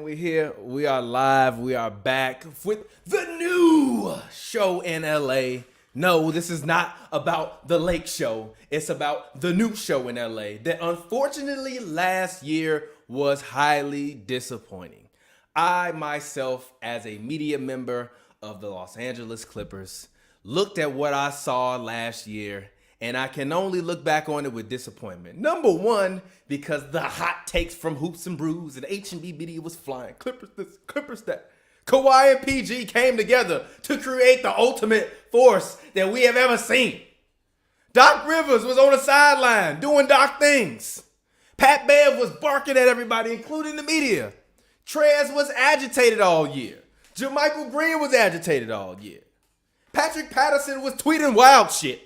we here. We are live. We are back with the new show in LA. No, this is not about the Lake Show. It's about the new show in LA that unfortunately last year was highly disappointing. I myself, as a media member of the Los Angeles Clippers, looked at what I saw last year, and I can only look back on it with disappointment. Number one, because the hot takes from Hoops and Brews and HNB Media was flying. Clippers this, Clippers that. Kawhi and PG came together to create the ultimate force that we have ever seen. Doc Rivers was on the sideline doing Doc things. Pat Bev was barking at everybody, including the media. Trez was agitated all year. JaMychal Green was agitated all year. Patrick Patterson was tweeting wild shit.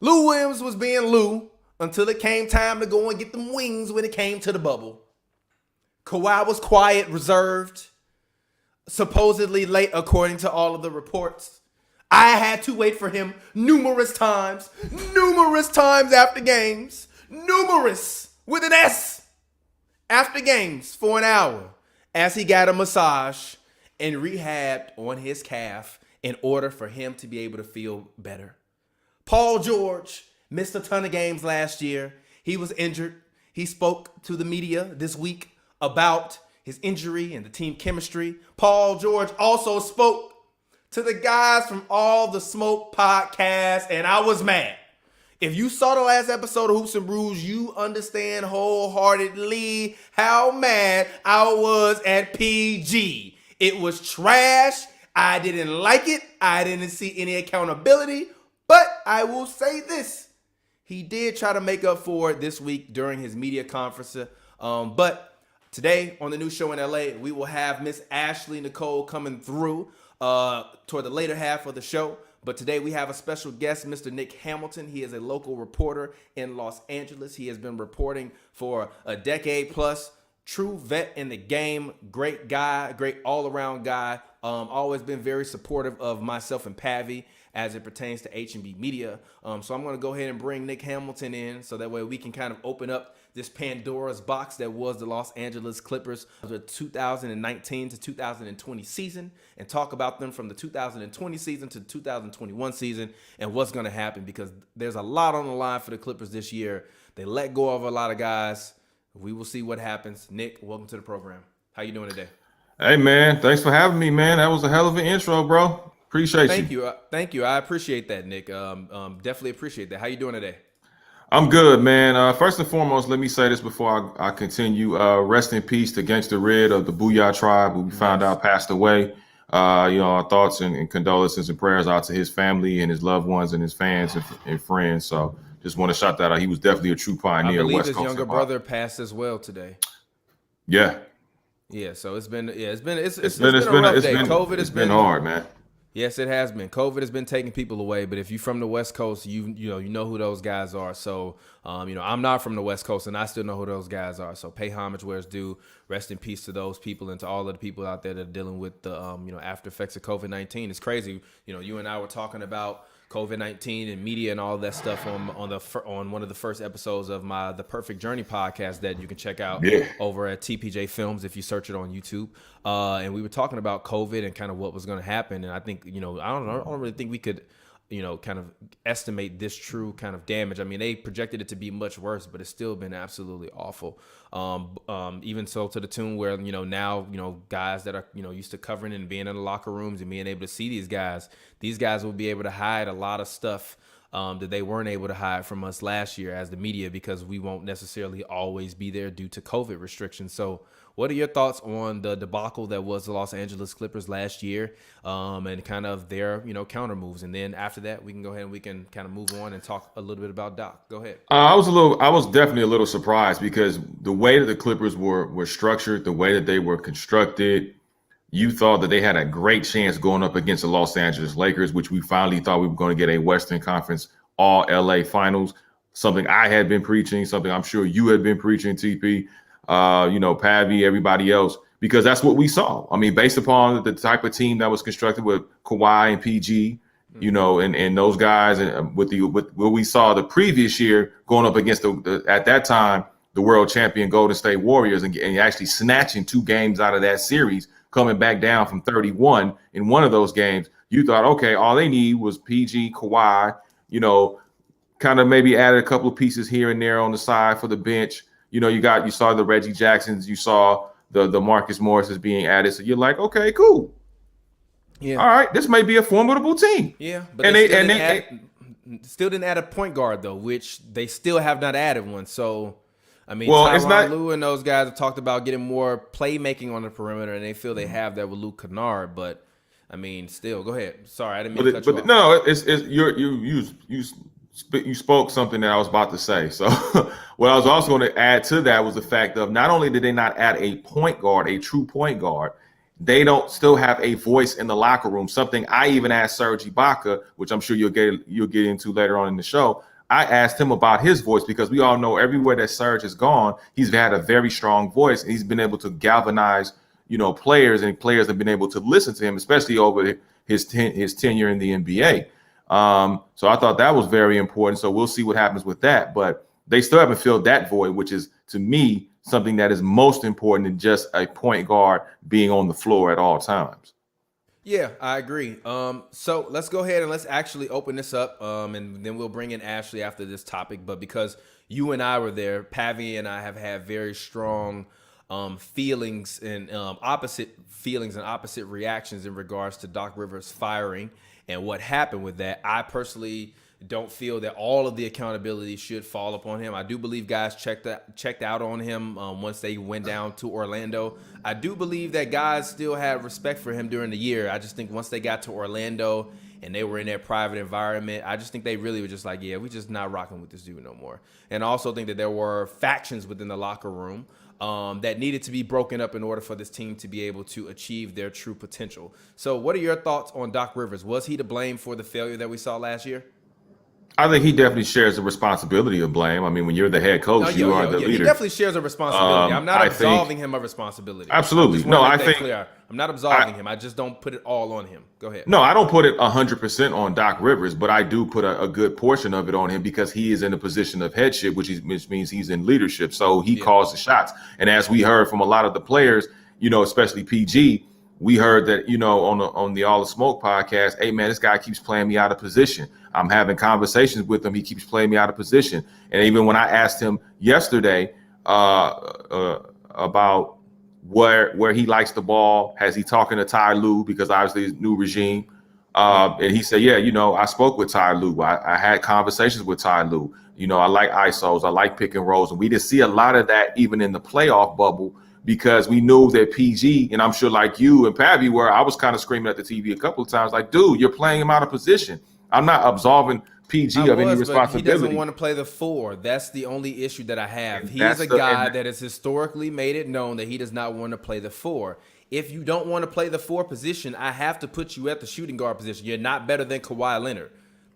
Lou Williams was being Lou until it came time to go and get them wings when it came to the bubble. Kawhi was quiet, reserved, supposedly late according to all of the reports. I had to wait for him numerous times after games, numerous with an S, after games for an hour as he got a massage and rehabbed on his calf in order for him to be able to feel better. Paul George missed a ton of games last year. He was injured. He spoke to the media this week about his injury and the team chemistry. Paul George also spoke to the guys from All the Smoke podcast, and I was mad. If you saw the last episode of Hoops and Brews, you understand wholeheartedly how mad I was at PG. It was trash. I didn't like it. I didn't see any accountability. But I will say this. He did try to make up for it this week during his media conference. But today on the new show in LA, we will have Miss Ashley Nicole coming through toward the later half of the show. But today we have a special guest, Mr. Nick Hamilton. He is a local reporter in Los Angeles. He has been reporting for a decade plus. True vet in the game, great guy, great all-around guy. Always been very supportive of myself and Pavi as it pertains to HNB Media. So I'm going to go ahead and bring Nick Hamilton in so that way we can kind of open up this Pandora's box that was the Los Angeles Clippers of the 2019 to 2020 season and talk about them from the 2020 season to the 2021 season and what's going to happen, because there's a lot on the line for the Clippers this year. They let go of a lot of guys. We will see what happens. Nick, welcome to the program. How you doing today? Hey, man. Thanks for having me, man. That was a hell of an intro, bro. Appreciate you. Thank you. I appreciate that, Nick. Definitely appreciate that. How you doing today? I'm good, man. First and foremost, let me say this before I continue. Rest in peace to Gangsta Red of the Booyah Tribe, who we found out passed away. Our thoughts and condolences and prayers out to his family and his loved ones and his fans and friends. So just want to shout that out. He was definitely a true pioneer. I believe his younger brother passed as well today. Yeah. Yeah. So it's been a rough day. COVID has been hard, man. Yes, it has been. COVID has been taking people away, but if you're from the West Coast, you know who those guys are. So, I'm not from the West Coast, and I still know who those guys are. So, pay homage where it's due. Rest in peace to those people and to all of the people out there that are dealing with the after effects of COVID-19. It's crazy. You and I were talking about COVID-19 and media and all that stuff on one of the first episodes of the Perfect Journey podcast that you can check out over at TPJ Films if you search it on YouTube. And we were talking about COVID and kind of what was going to happen. And I think, I don't really think we could, kind of estimate this true kind of damage. I mean, they projected it to be much worse, but it's still been absolutely awful. Even so to the tune where, now, guys that are, used to covering and being in the locker rooms and being able to see these guys will be able to hide a lot of stuff that they weren't able to hide from us last year as the media, because we won't necessarily always be there due to COVID restrictions. So what are your thoughts on the debacle that was the Los Angeles Clippers last year and kind of their, counter moves? And then after that, we can go ahead and we can kind of move on and talk a little bit about Doc. Go ahead. I was definitely a little surprised because the way that the Clippers were structured, the way that they were constructed, you thought that they had a great chance going up against the Los Angeles Lakers, which we finally thought we were going to get a Western Conference All LA Finals, something I had been preaching, something I'm sure you had been preaching, TP. Pavi, everybody else, because that's what we saw. I mean, based upon the type of team that was constructed with Kawhi and PG, and those guys, and with what we saw the previous year going up against at that time, the world champion Golden State Warriors and actually snatching 2 games out of that series, coming back down from 31 in one of those games. You thought, okay, all they need was PG, Kawhi, kind of maybe added a couple of pieces here and there on the side for the bench. You saw the Reggie Jacksons, you saw the Marcus Morris is being added. So you're like, okay, cool. Yeah. All right, this may be a formidable team. Yeah, but they still didn't add a point guard though, which they still have not added one. So, I mean, Tyronn Lue and those guys have talked about getting more playmaking on the perimeter, and they feel they have that with Luke Kennard. But I mean, still, go ahead. Sorry, I didn't mean to cut you off. No, you spoke something that I was about to say. So, what I was also going to add to that was the fact of not only did they not add a point guard, a true point guard, they don't still have a voice in the locker room. Something I even asked Serge Ibaka, which I'm sure you'll get into later on in the show. I asked him about his voice because we all know everywhere that Serge has gone, he's had a very strong voice and he's been able to galvanize, players, and players have been able to listen to him, especially over his tenure in the NBA. So I thought that was very important. So we'll see what happens with that. But they still haven't filled that void, which is, to me, something that is most important than just a point guard being on the floor at all times. Yeah, I agree. So let's go ahead and let's actually open this up, and then we'll bring in Ashley after this topic. But because you and I were there, Pavi and I have had very strong feelings and opposite reactions in regards to Doc Rivers firing and what happened with that. I personally don't feel that all of the accountability should fall upon him. I do believe guys checked out on him once they went down to Orlando. I do believe that guys still had respect for him during the year. I just think once they got to Orlando and they were in their private environment, I just think they really were just like, yeah, we just not rocking with this dude no more. And I also think that there were factions within the locker room that needed to be broken up in order for this team to be able to achieve their true potential. So what are your thoughts on Doc Rivers? Was he to blame for the failure that we saw last year? I think he definitely shares the responsibility of blame. I mean, when you're the head coach, you are the leader. He definitely shares a responsibility. I'm not absolving him of responsibility. Absolutely. No, I think I'm not absolving him. I just don't put it all on him. Go ahead. No, I don't put it 100% on Doc Rivers, but I do put a good portion of it on him because he is in a position of headship, which means he's in leadership. So he calls the shots. And as we heard from a lot of the players, especially PG, we heard that, on the All the Smoke podcast, hey, man, this guy keeps playing me out of position. I'm having conversations with him. He keeps playing me out of position. And even when I asked him yesterday about where he likes the ball, has he talking to Ty Lue, because obviously his new regime, and he said, yeah, I spoke with Ty Lue. I had conversations with Ty Lue. I like ISOs. I like pick and rolls. And we didn't see a lot of that even in the playoff bubble, because we knew that PG, and I'm sure like you and Pavi, where I was kind of screaming at the TV a couple of times, like, dude, you're playing him out of position. I'm not absolving PG of any responsibility. He doesn't want to play the 4. That's the only issue that I have. He's a guy that has historically made it known that he does not want to play the 4. If you don't want to play the 4 position, I have to put you at the shooting guard position. You're not better than Kawhi Leonard.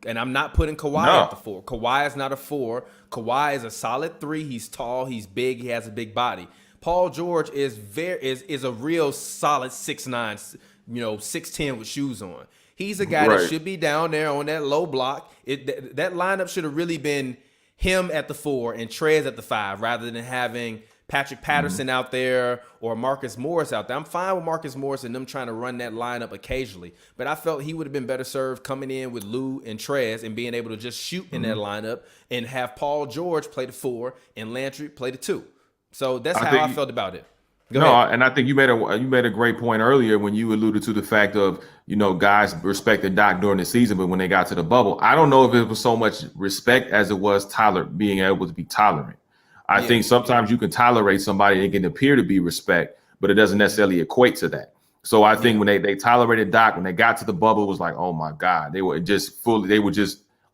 And I'm not putting Kawhi at the 4. Kawhi is not a 4. Kawhi is a solid 3. He's tall. He's big. He has a big body. Paul George is a real solid 6'9", 6'10" with shoes on. He's a guy that should be down there on that low block. That lineup should have really been him at the 4 and Trez at the 5, rather than having Patrick Patterson out there or Marcus Morris out there. I'm fine with Marcus Morris and them trying to run that lineup occasionally, but I felt he would have been better served coming in with Lue and Trez and being able to just shoot in that lineup and have Paul George play the 4 and Landry play the 2. So that's how I felt about it. Go ahead. And I think you made a great point earlier when you alluded to the fact of, guys respected Doc during the season, but when they got to the bubble, I don't know if it was so much respect as it was being able to be tolerant. I think sometimes you can tolerate somebody and it can appear to be respect, but it doesn't necessarily equate to that. So I think when they tolerated Doc, when they got to the bubble, it was like, oh my God, they were just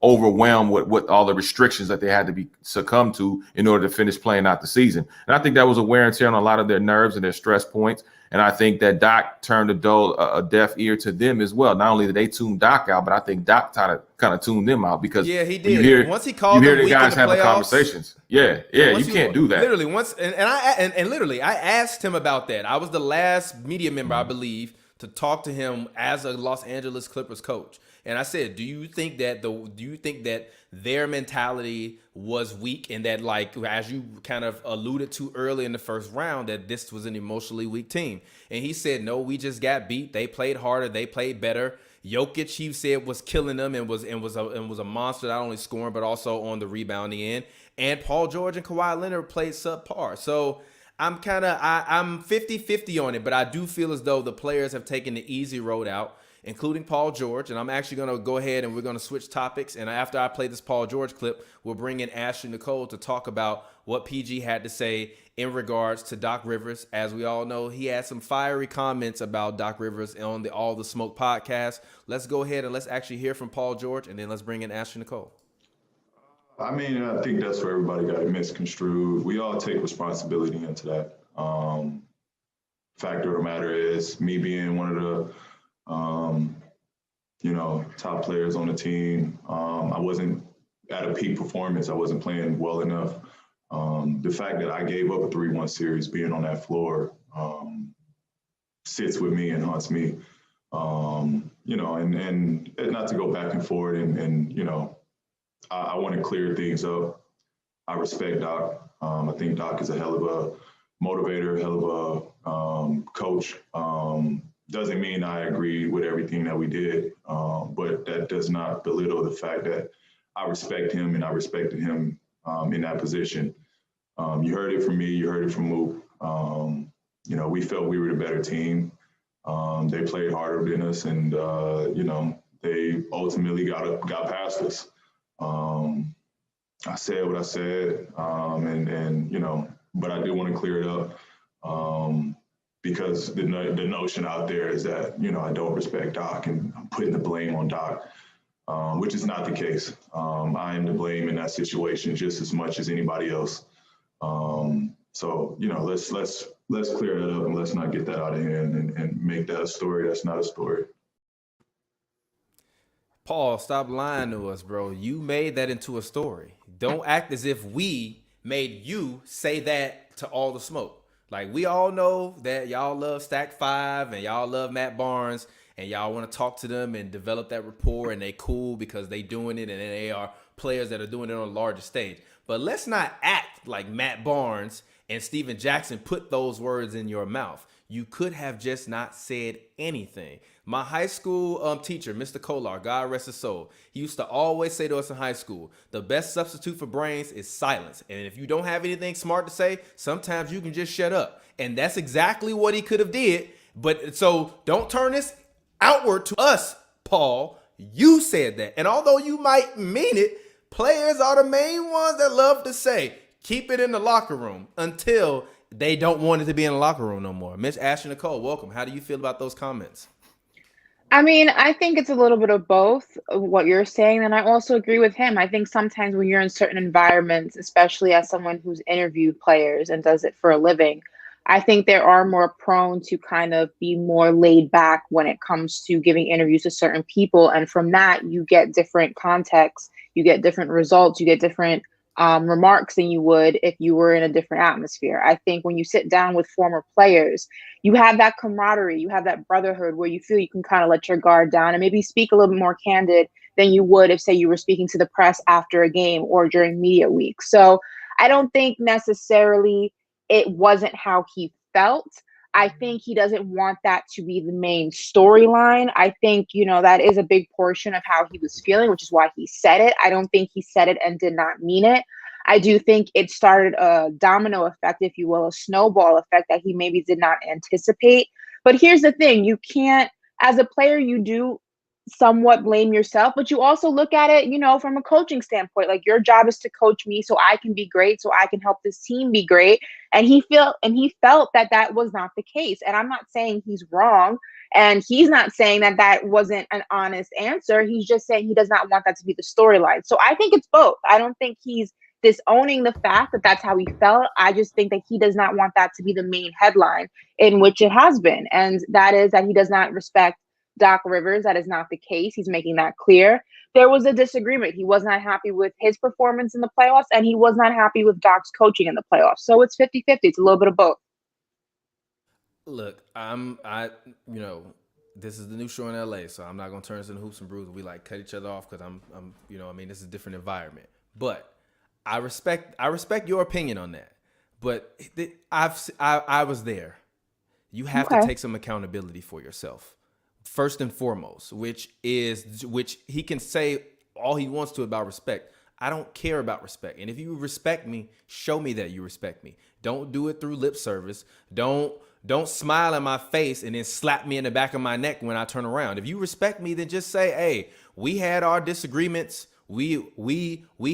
overwhelmed with all the restrictions that they had to be succumb to in order to finish playing out the season. And I think that was a wear and tear on a lot of their nerves and their stress points. And I think that Doc turned a deaf ear to them as well. Not only did they tune Doc out, but I think Doc kind of tuned them out, because he did. Once he called, you hear the guys having conversations. You can't do that. Literally once, and I asked him about that. I was the last media member, I believe, to talk to him as a Los Angeles Clippers coach. And I said, do you think that their mentality was weak, and that, like, as you kind of alluded to early in the first round, that this was an emotionally weak team? And he said, no, we just got beat. They played harder. They played better. Jokic, he said, was killing them and was a monster, not only scoring but also on the rebounding end. And Paul George and Kawhi Leonard played subpar. So I'm 50-50 on it, but I do feel as though the players have taken the easy road out, including Paul George. And I'm actually going to go ahead and we're going to switch topics. And after I play this Paul George clip, we'll bring in Ashley Nicole to talk about what PG had to say in regards to Doc Rivers. As we all know, he had some fiery comments about Doc Rivers on the All the Smoke podcast. Let's go ahead and let's actually hear from Paul George, and then let's bring in Ashley Nicole. I mean, I think that's where everybody got it misconstrued. We all take responsibility into that. Fact of the matter is, me being one of the top players on the team, I wasn't at a peak performance. I wasn't playing well enough. The fact that I gave up a 3-1 series being on that floor sits with me and haunts me. And not to go back and forth and I want to clear things up. I respect Doc. I think Doc is a hell of a motivator, hell of a coach. Doesn't mean I agree with everything that we did, but that does not belittle the fact that I respect him and I respected him in that position. You heard it from me. You heard it from Mook. We felt we were the better team. They played harder than us, and they ultimately got past us. I said what I said, but I do want to clear it up because the notion out there is that, I don't respect Doc and I'm putting the blame on Doc, which is not the case. I am to blame in that situation just as much as anybody else. So, let's clear that up and let's not get that out of hand and make that a story that's not a story. Paul, stop lying to us, bro. You made that into a story. Don't act as if we made you say that to All the Smoke. Like, we all know that y'all love Stack 5 and y'all love Matt Barnes and y'all want to talk to them and develop that rapport, and they cool because they doing it and they are players that are doing it on a larger stage. But let's not act like Matt Barnes and Steven Jackson put those words in your mouth. You could have just not said anything. My high school teacher, Mr. Kolar, God rest his soul, he used to always say to us in high school, the best substitute for brains is silence. And if you don't have anything smart to say, sometimes you can just shut up. And that's exactly what he could have did. But so don't turn this outward to us, Paul. You said that. And although you might mean it, players are the main ones that love to say, keep it in the locker room until they don't want it to be in the locker room no more. Miss Ashley Nicole, welcome. How do you feel about those comments? I mean, I think it's a little bit of both of what you're saying, and I also agree with him. I think sometimes when you're in certain environments, especially as someone who's interviewed players and does it for a living, I think they are more prone to kind of be more laid back when it comes to giving interviews to certain people. And from that, you get different contexts, you get different results, you get different remarks than you would if you were in a different atmosphere. I think when you sit down with former players, you have that camaraderie, you have that brotherhood where you feel you can kind of let your guard down and maybe speak a little bit more candid than you would if, say, you were speaking to the press after a game or during media week. So I don't think necessarily it wasn't how he felt. I think he doesn't want that to be the main storyline. I think, that is a big portion of how he was feeling, which is why he said it. I don't think he said it and did not mean it. I do think it started a domino effect, if you will, a snowball effect that he maybe did not anticipate. But here's the thing. You can't, as a player, you do somewhat blame yourself, but you also look at it, from a coaching standpoint. Like, your job is to coach me so I can be great, so I can help this team be great. And he felt that was not the case. And I'm not saying he's wrong, and he's not saying that wasn't an honest answer. He's just saying he does not want that to be the storyline. So I think it's both. I don't think he's disowning the fact that that's how he felt. I just think that he does not want that to be the main headline, in which it has been, and that is that he does not respect Doc Rivers. That is not the case. He's making that clear. There was a disagreement. He was not happy with his performance in the playoffs, and he was not happy with Doc's coaching in the playoffs. So it's 50-50. It's a little bit of both. Look, this is the new show in LA, so I'm not gonna turn this into hoops and brews. We like cut each other off because I'm, this is a different environment. But I respect your opinion on that. But I was there. You have to take some accountability for yourself, first and foremost, which he can say all he wants to about respect. I don't care about respect. And if you respect me, show me that you respect me. Don't do it through lip service. Don't smile in my face and then slap me in the back of my neck when I turn around. If you respect me, then just say, hey, we had our disagreements. We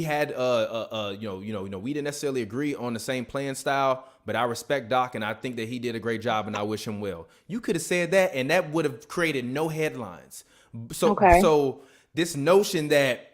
had we didn't necessarily agree on the same playing style, but I respect Doc and I think that he did a great job and I wish him well. You could have said that and that would have created no headlines. So this notion that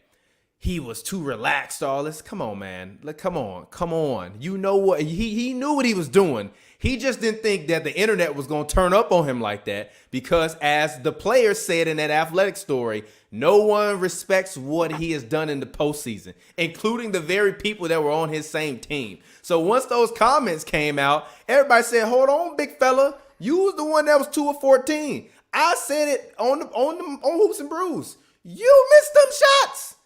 he was too relaxed, all this, come on, man. Like, come on. You know what? He knew what he was doing. He just didn't think that the internet was going to turn up on him like that because, as the players said in that Athletic story, no one respects what he has done in the postseason, including the very people that were on his same team. So once those comments came out, everybody said, hold on, big fella. You was the one that was 2 of 14. I said it on Hoops and Brews. You missed them shots.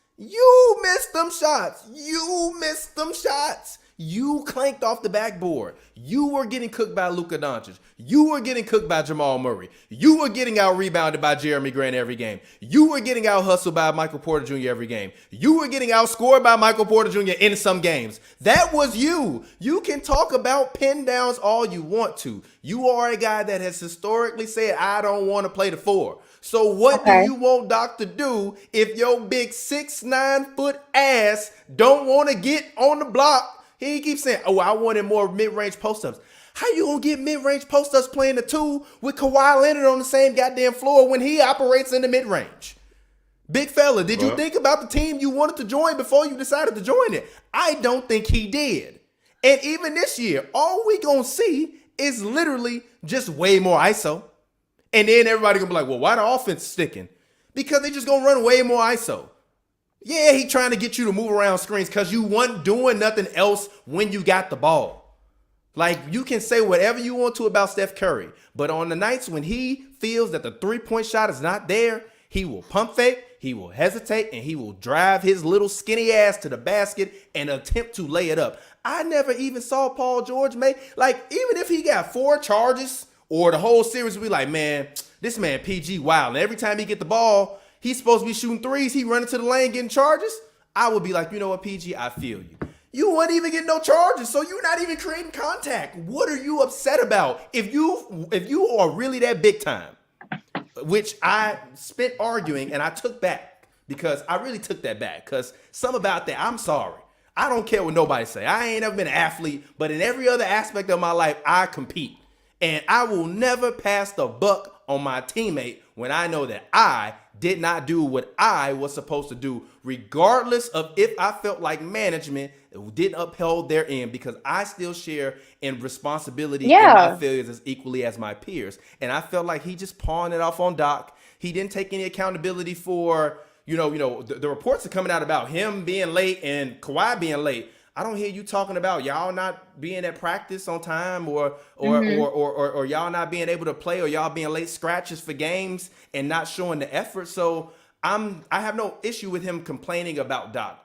You clanked off the backboard. You were getting cooked by Luka Doncic. You were getting cooked by Jamal Murray. You were getting out rebounded by Jeremy Grant every game. You were getting out hustled by Michael Porter Jr. every game. You were getting outscored by Michael Porter Jr. in some games. That was you. You can talk about pin downs all you want to. You are a guy that has historically said, I don't want to play the 4. So what do you want Doc to do if your big 6'9" foot ass don't want to get on the block? He keeps saying, oh, I wanted more mid-range post-ups. How you going to get mid-range post-ups playing the 2 with Kawhi Leonard on the same goddamn floor when he operates in the mid-range? Big fella, did you think about the team you wanted to join before you decided to join it? I don't think he did. And even this year, all we going to see is literally just way more ISO. And then everybody going to be like, well, why the offense sticking? Because they just going to run way more ISO. Yeah, he trying to get you to move around screens because you weren't doing nothing else when you got the ball. Like, you can say whatever you want to about Steph Curry, but on the nights when he feels that the three-point shot is not there, he will pump fake, he will hesitate, and he will drive his little skinny ass to the basket and attempt to lay it up. I never even saw Paul George make, like, even if he got 4 charges or the whole series would be like, man, this man PG wild. And every time he get the ball, he's supposed to be shooting threes. He running to the lane getting charges. I would be like, you know what, PG, I feel you. You wouldn't even get no charges, so you're not even creating contact. What are you upset about? If you are really that big time, which I spent arguing and I took back because I really took that back because some about that, I'm sorry. I don't care what nobody say. I ain't never been an athlete, but in every other aspect of my life, I compete. And I will never pass the buck on my teammate when I know that I did not do what I was supposed to do, regardless of if I felt like management didn't uphold their end, because I still share in responsibility in my failures as equally as my peers. And I felt like he just pawned it off on Doc. He didn't take any accountability for, the reports are coming out about him being late and Kawhi being late. I don't hear you talking about y'all not being at practice on time or y'all not being able to play or y'all being late scratches for games and not showing the effort. So I have no issue with him complaining about Doc.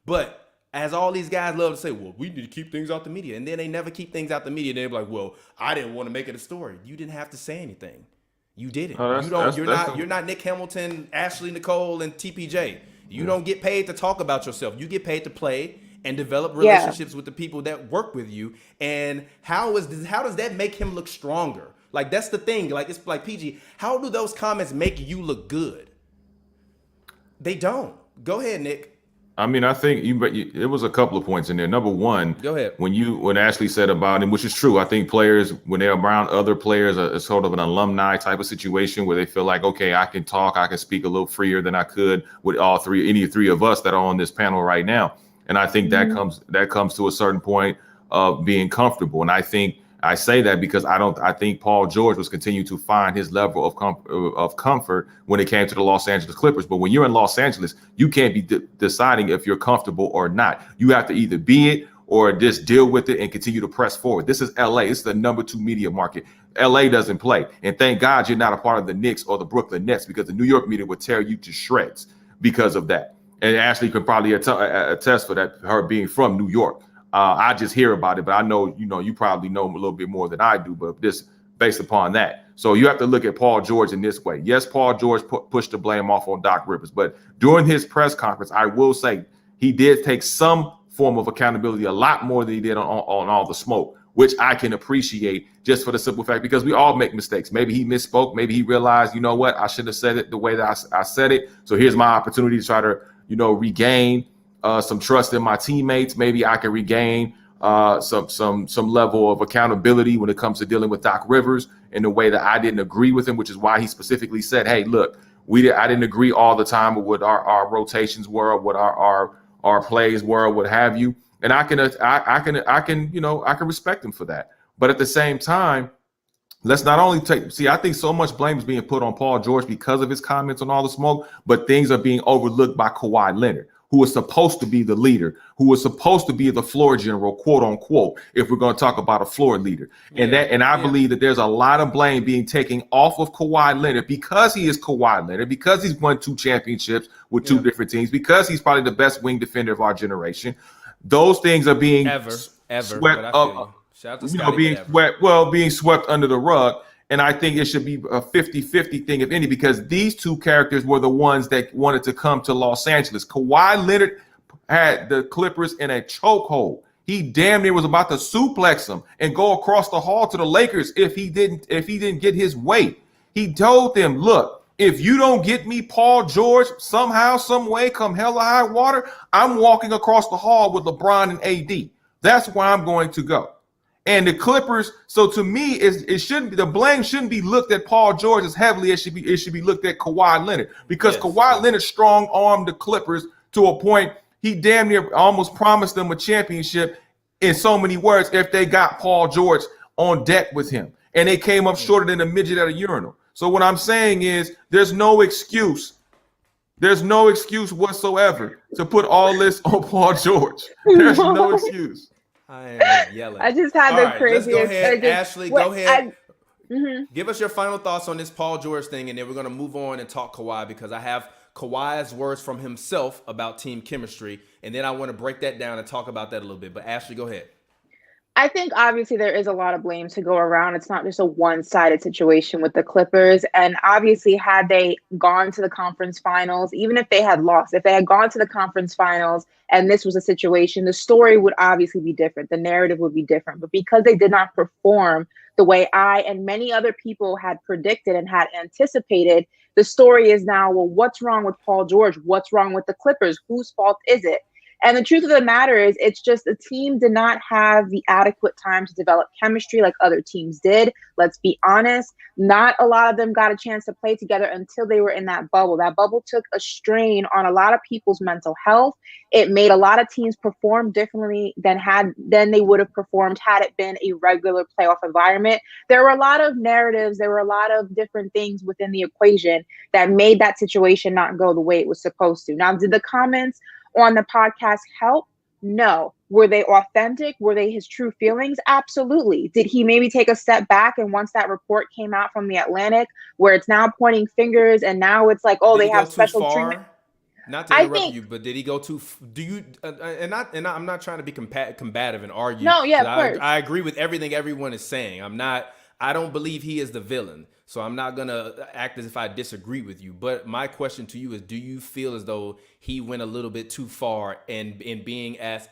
But as all these guys love to say, well, we need to keep things out the media. And then they never keep things out the media. They're like, well, I didn't want to make it a story. You didn't have to say anything. You didn't. You're not Nick Hamilton, Ashley Nicole, and TPJ. You don't get paid to talk about yourself. You get paid to play and develop relationships with the people that work with you. And how does that make him look stronger? Like, that's the thing. Like, it's like, PG, how do those comments make you look good? They don't. Go ahead, Nick. I mean, I think it was a couple of points in there. Number one, go ahead. When Ashley said about him, which is true, I think players, when they're around other players, it's sort of an alumni type of situation where they feel like, okay, I can talk, I can speak a little freer than I could with any three of us that are on this panel right now. And I think that comes to a certain point of being comfortable. And I say that because I think Paul George was continuing to find his level of comfort when it came to the Los Angeles Clippers. But when you're in Los Angeles, you can't be deciding if you're comfortable or not. You have to either be it or just deal with it and continue to press forward. This is LA. It's the number 2 media market. LA doesn't play. And thank God you're not a part of the Knicks or the Brooklyn Nets, because the New York media would tear you to shreds because of that. And Ashley could probably attest for that, her being from New York. I just hear about it, but I know, you probably know a little bit more than I do, but just based upon that. So you have to look at Paul George in this way. Yes, Paul George pushed the blame off on Doc Rivers, but during his press conference, I will say he did take some form of accountability, a lot more than he did on all the smoke, which I can appreciate, just for the simple fact, because we all make mistakes. Maybe he misspoke. Maybe he realized, you know what, I should have said it the way that I said it. So here's my opportunity to try to, regain some trust in my teammates. Maybe I can regain some level of accountability when it comes to dealing with Doc Rivers in the way that I didn't agree with him, which is why he specifically said, hey, look, I didn't agree all the time with what our rotations were, what our plays were, what have you. And I can respect him for that. But at the same time, let's not only I think so much blame is being put on Paul George because of his comments on all the smoke, but things are being overlooked by Kawhi Leonard, who is supposed to be the leader, who is supposed to be the floor general, quote unquote, if we're going to talk about a floor leader. And I believe that there's a lot of blame being taken off of Kawhi Leonard because he is Kawhi Leonard, because he's won 2 championships with 2 different teams, because he's probably the best wing defender of our generation. Those things are being swept up, being swept under the rug. And I think it should be a 50-50 thing, if any, because these 2 characters were the ones that wanted to come to Los Angeles. Kawhi Leonard had the Clippers in a chokehold. He damn near was about to suplex them and go across the hall to the Lakers if he didn't get his way. He told them, look, if you don't get me Paul George somehow, some way, come hell or high water, I'm walking across the hall with LeBron and AD. That's where I'm going to go. And the Clippers, so to me, the blame shouldn't be looked at Paul George as heavily as it should be looked at Kawhi Leonard, because Kawhi Leonard strong-armed the Clippers to a point he damn near almost promised them a championship, in so many words, if they got Paul George on deck with him. And they came up shorter than a midget at a urinal. So what I'm saying is there's no excuse. There's no excuse whatsoever to put all this on Paul George. There's no excuse. I am yelling. I just had the craziest. Let's go ahead, Ashley. Go ahead. Mm-hmm. Give us your final thoughts on this Paul George thing, and then we're going to move on and talk Kawhi, because I have Kawhi's words from himself about team chemistry, and then I want to break that down and talk about that a little bit. But Ashley, go ahead. I think obviously there is a lot of blame to go around. It's not just a one-sided situation with the Clippers. And obviously, had they gone to the conference finals, even if they had lost, if they had gone to the conference finals and this was a situation, the story would obviously be different. The narrative would be different. But because they did not perform the way I and many other people had predicted and had anticipated, the story is now, well, what's wrong with Paul George? What's wrong with the Clippers? Whose fault is it? And the truth of the matter is, it's just the team did not have the adequate time to develop chemistry like other teams did. Let's be honest. Not a lot of them got a chance to play together until they were in that bubble. That bubble took a strain on a lot of people's mental health. It made a lot of teams perform differently than they would have performed had it been a regular playoff environment. There were a lot of narratives. There were a lot of different things within the equation that made that situation not go the way it was supposed to. Now, did the comments on the podcast help? No. Were they authentic? Were they his true feelings? Absolutely. Did he maybe take a step back? And once that report came out from the Atlantic, where it's now pointing fingers and now it's like, oh, they have special treatment. Not to interrupt you, but did he go too? Do you? I'm not trying to be combative and argue. No, yeah, of course. I agree with everything everyone is saying. I don't believe he is the villain. So I'm not going to act as if I disagree with you. But my question to you is, do you feel as though he went a little bit too far in being as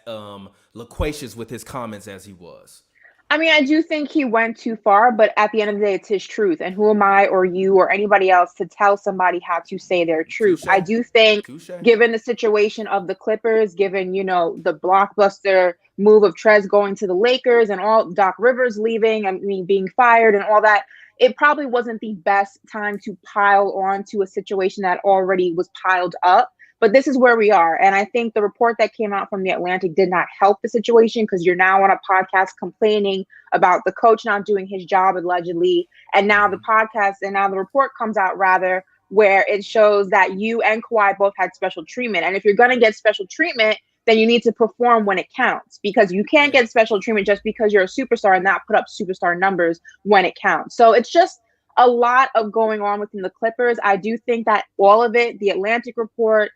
loquacious with his comments as he was? I mean, I do think he went too far, but at the end of the day, it's his truth. And who am I or you or anybody else to tell somebody how to say their truth? Touché. I do think, Touché. Given the situation of the Clippers, given, the blockbuster move of Trez going to the Lakers and all Doc Rivers leaving, being fired and all that, it probably wasn't the best time to pile on to a situation that already was piled up. But this is where we are. And I think the report that came out from the Atlantic did not help the situation, because you're now on a podcast complaining about the coach not doing his job allegedly. And now the report comes out where it shows that you and Kawhi both had special treatment. And if you're going to get special treatment, then you need to perform when it counts, because you can't get special treatment just because you're a superstar and not put up superstar numbers when it counts. So it's just a lot of going on within the Clippers. I do think that all of it, the Atlantic report,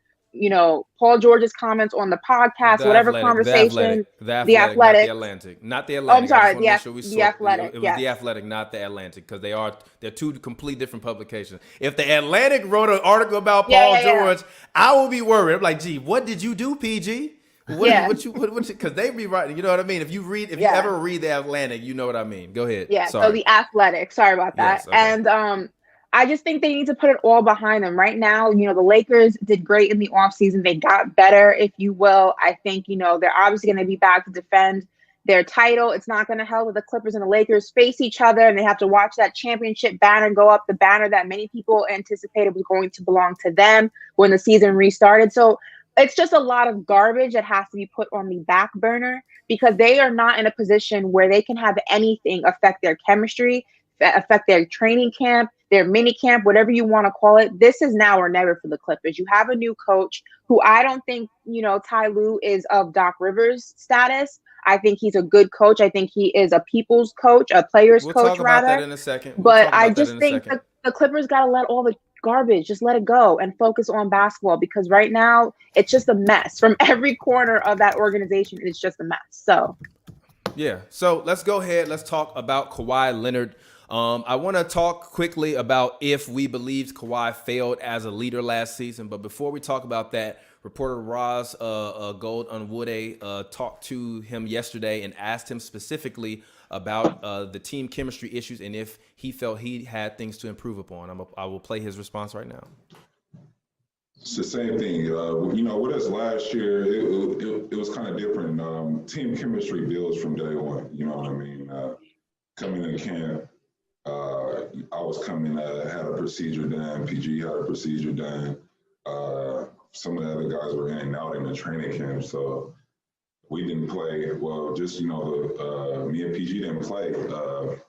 Paul George's comments on the podcast, whatever conversation, the Athletic, not the Atlantic. Oh, I'm sorry, the Athletic. It was the Athletic, not the Atlantic, because they're two completely different publications. If the Atlantic wrote an article about Paul George, I will be worried. I'm like, gee, what did you do, PG? Because they be writing, you know what I mean? If you ever read the Atlantic, you know what I mean. Go ahead. Yeah. Sorry. So the Athletic. Sorry about that. Yes, okay. And I just think they need to put it all behind them right now. The Lakers did great in the offseason. They got better, if you will. I think, they're obviously going to be back to defend their title. It's not going to help if the Clippers and the Lakers face each other and they have to watch that championship banner go up, the banner that many people anticipated was going to belong to them when the season restarted. So it's just a lot of garbage that has to be put on the back burner, because they are not in a position where they can have anything affect their chemistry, affect their training camp, their mini camp, whatever you want to call it. This is now or never for the Clippers. You have a new coach who I don't think, Ty Lue is of Doc Rivers status. I think he's a good coach. I think he is a people's coach, a player's coach, rather. We'll talk about that in a second. But I just think the Clippers got to let all the garbage, just let it go and focus on basketball, because right now it's just a mess from every corner of that organization. It's just a mess. So let's go ahead. Let's talk about Kawhi Leonard. I want to talk quickly about if we believed Kawhi failed as a leader last season. But before we talk about that, reporter Roz Gold Unwoode talked to him yesterday and asked him specifically about the team chemistry issues and if he felt he had things to improve upon. I will play his response right now. It's the same thing. With us last year, it was kind of different. Team chemistry builds from day one. You know what I mean? Coming in camp, I was coming, had a procedure done. PG had a procedure done. Some of the other guys were in and out in the training camp, so we didn't play. Well, just me and PG didn't play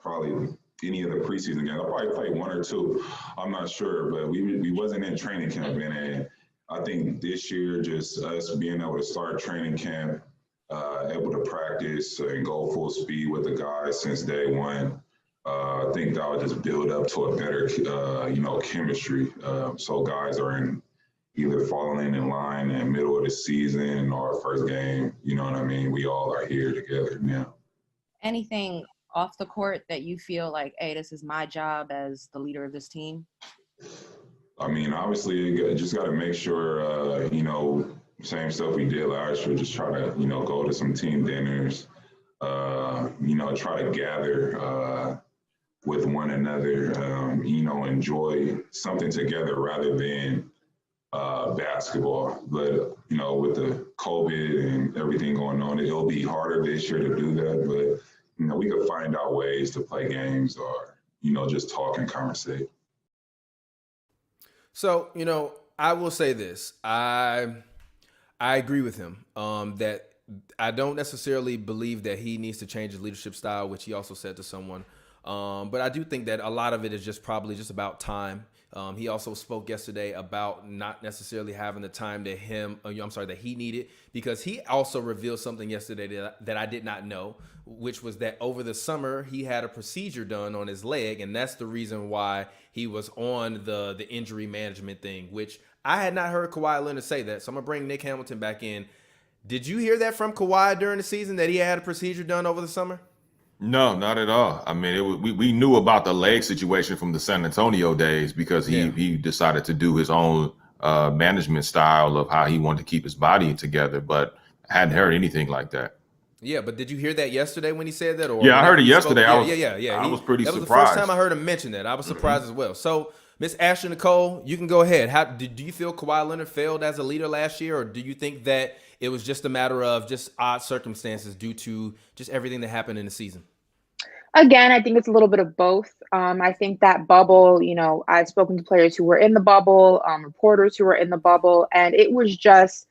probably any of the preseason games. I probably played one or two. I'm not sure, but we wasn't in training camp, and I think this year, just us being able to start training camp, able to practice and go full speed with the guys since day one. I think that would just build up to a better, chemistry. So guys are either falling in line in the middle of the season or first game. You know what I mean? We all are here together now. Anything off the court that you feel like, hey, this is my job as the leader of this team? I mean, obviously, you just got to make sure, same stuff we did last year, just try to, go to some team dinners, try to gather with one another, enjoy something together rather than basketball. But, with the COVID and everything going on, it'll be harder this year to do that. But, we could find out ways to play games or, just talk and conversate. So, I will say this. I agree with him that I don't necessarily believe that he needs to change his leadership style, which he also said to someone. But I do think that a lot of it is probably just about time. He also spoke yesterday about not necessarily having the time that he needed, because he also revealed something yesterday that I did not know, which was that over the summer he had a procedure done on his leg, and that's the reason why he was on the injury management thing, which I had not heard Kawhi Leonard say that. So I'm gonna bring Nick Hamilton back in. Did you hear that from Kawhi during the season, that he had a procedure done over the summer? No, not at all. I mean, we knew about the leg situation from the San Antonio days, because he decided to do his own management style of how he wanted to keep his body together, but I hadn't heard anything like that. Yeah, but did you hear that yesterday when he said that? Or I heard it yesterday. I was pretty surprised. That was the first time I heard him mention that. I was surprised as well. So, Miss Ashley Nicole, you can go ahead. Do you feel Kawhi Leonard failed as a leader last year, or do you think that it was just a matter of just odd circumstances due to just everything that happened in the season? Again, I think it's a little bit of both. I think that bubble, I've spoken to players who were in the bubble, reporters who were in the bubble, and it was just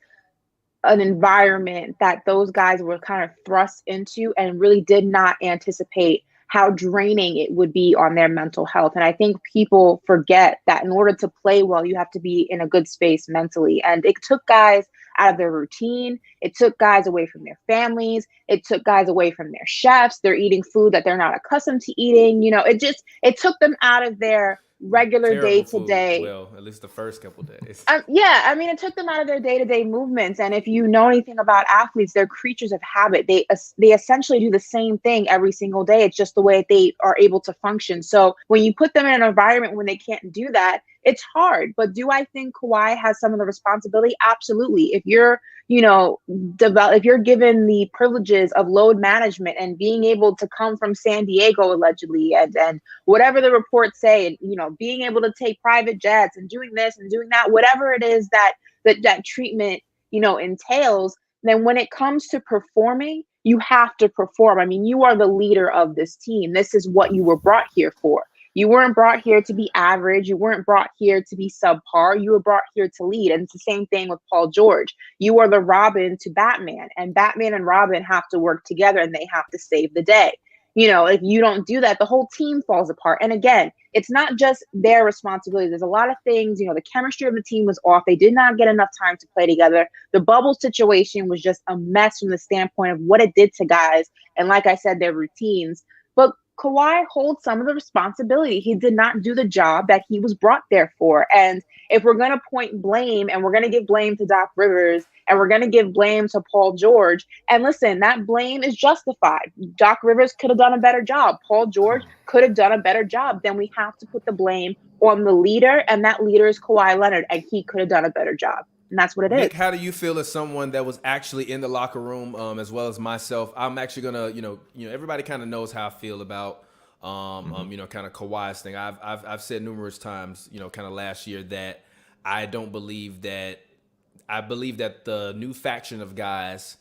an environment that those guys were kind of thrust into and really did not anticipate how draining it would be on their mental health. And I think people forget that in order to play well, you have to be in a good space mentally. And it took guys out of their routine. It took guys away from their families. It took guys away from their chefs. They're eating food that they're not accustomed to eating. It took them out of their regular day to day. Well, at least the first couple days. It took them out of their day-to-day movements. And if you know anything about athletes, they're creatures of habit. They essentially do the same thing every single day. It's just the way they are able to function. So when you put them in an environment when they can't do that, it's hard. But do I think Kawhi has some of the responsibility? Absolutely. If you're if you're given the privileges of load management and being able to come from San Diego, allegedly, and whatever the reports say, and, being able to take private jets and doing this and doing that, whatever it is that treatment, entails, then when it comes to performing, you have to perform. I mean, you are the leader of this team. This is what you were brought here for. You weren't brought here to be average. You weren't brought here to be subpar. You were brought here to lead. And it's the same thing with Paul George. You are the Robin to Batman, and Batman and Robin have to work together, and they have to save the day. If you don't do that, the whole team falls apart. And again, it's not just their responsibility. There's a lot of things, the chemistry of the team was off. They did not get enough time to play together. The bubble situation was just a mess from the standpoint of what it did to guys. And like I said, their routines. But Kawhi holds some of the responsibility. He did not do the job that he was brought there for. And if we're going to point blame, and we're going to give blame to Doc Rivers, and we're going to give blame to Paul George, and listen, that blame is justified. Doc Rivers could have done a better job. Paul George could have done a better job. Then we have to put the blame on the leader, and that leader is Kawhi Leonard, and he could have done a better job. And that's what it Nick, is. how do you feel as someone that was actually in the locker room, as well as myself? I'm actually gonna, everybody kind of knows how I feel about, kind of Kawhi's thing. I've said numerous times, kind of last year, that I believe that the new faction of guys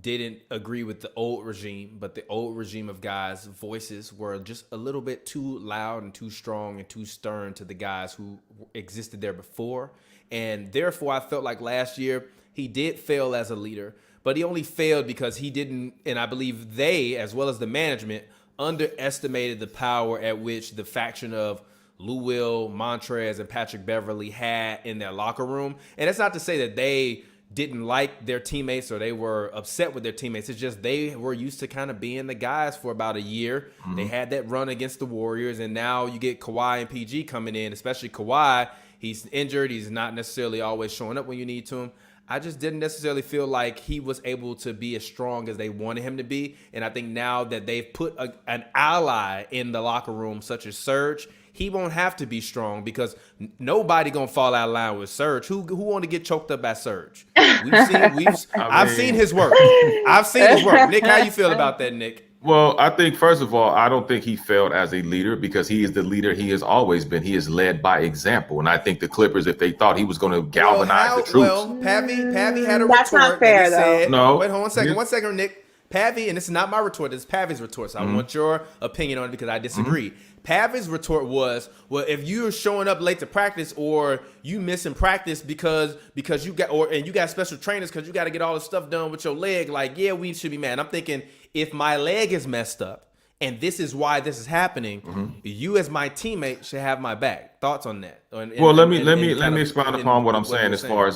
didn't agree with the old regime, but the old regime of guys' voices were just a little bit too loud and too strong and too stern to the guys who existed there before. And therefore, I felt like last year he did fail as a leader, but he only failed because he didn't, and I believe they, as well as the management, underestimated the power at which the faction of Lou Will, Montrez, and Patrick Beverly had in their locker room. And it's not to say that they didn't like their teammates or they were upset with their teammates. It's just they were used to kind of being the guys for about a year. Mm-hmm. They had that run against the Warriors, and now you get Kawhi and PG coming in, especially Kawhi. He's injured. He's not necessarily always showing up when you need to him. I just didn't necessarily feel like he was able to be as strong as they wanted him to be. And I think now that they've put an ally in the locker room, such as Serge, he won't have to be strong because nobody gonna fall out of line with Serge. Who want to get choked up by Serge? I've seen his work. I've seen his work. Nick, how you feel about that, Nick? Well, I think, first of all, I don't think he failed as a leader because he is the leader he has always been. He is led by example. And I think the Clippers, if they thought he was going to galvanize the troops. Well, Pavi had a That's retort. Not fair, though. Said, no. Wait, hold on one second, Nick. Pavi, and this is not my retort, this is Pavi's retort. So I want your opinion on it because I disagree. Pavi's retort was, well, if you're showing up late to practice or you missing practice because you got special trainers because you got to get all the stuff done with your leg, like, yeah, we should be mad. I'm thinking, if my leg is messed up and this is why this is happening, you as my teammate should have my back. Thoughts on that? Let me expound upon what I'm saying as far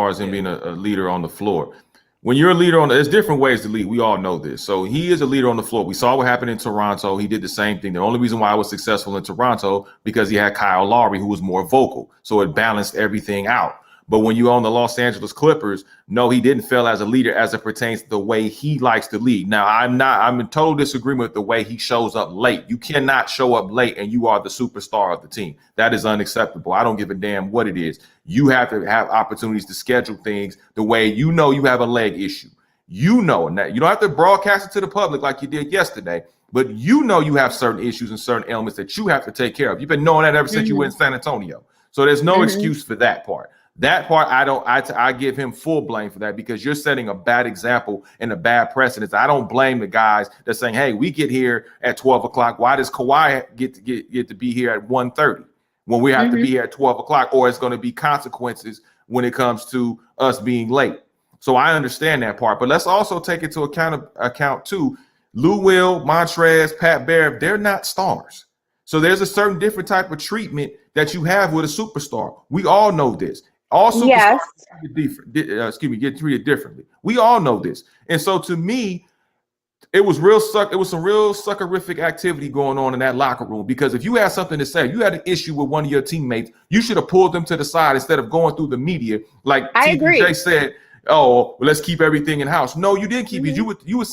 as him being a leader on the floor. When you're a leader there's different ways to lead. We all know this. So he is a leader on the floor. We saw what happened in Toronto. He did the same thing. The only reason why I was successful in Toronto because he had Kyle Lowry, who was more vocal. So it balanced everything out. But when you own the Los Angeles Clippers, no, he didn't fail as a leader as it pertains to the way he likes to lead. Now, I'm in total disagreement with the way he shows up late. You cannot show up late and you are the superstar of the team. That is unacceptable. I don't give a damn what it is. You have to have opportunities to schedule things the way you have a leg issue. And that you don't have to broadcast it to the public like you did yesterday, but you have certain issues and certain ailments that you have to take care of. You've been knowing that ever since you were in San Antonio. So there's no excuse for that part. That part, I give him full blame for that because you're setting a bad example and a bad precedent. I don't blame the guys that's saying, hey, we get here at 12 o'clock. Why does Kawhi get to be here at 1:30 when we have to be here at 12 o'clock? Or it's going to be consequences when it comes to us being late. So I understand that part. But let's also take into account too, Lou Will, Montrez, Pat Bear, they're not stars. So there's a certain different type of treatment that you have with a superstar. We all know this. All superstars get treated differently. We all know this. And so to me, it was some real suckerific activity going on in that locker room, because if you had something to say, you had an issue with one of your teammates, you should have pulled them to the side instead of going through the media. Like TPJ said, oh, well, let's keep everything in house. No, you didn't keep it. You were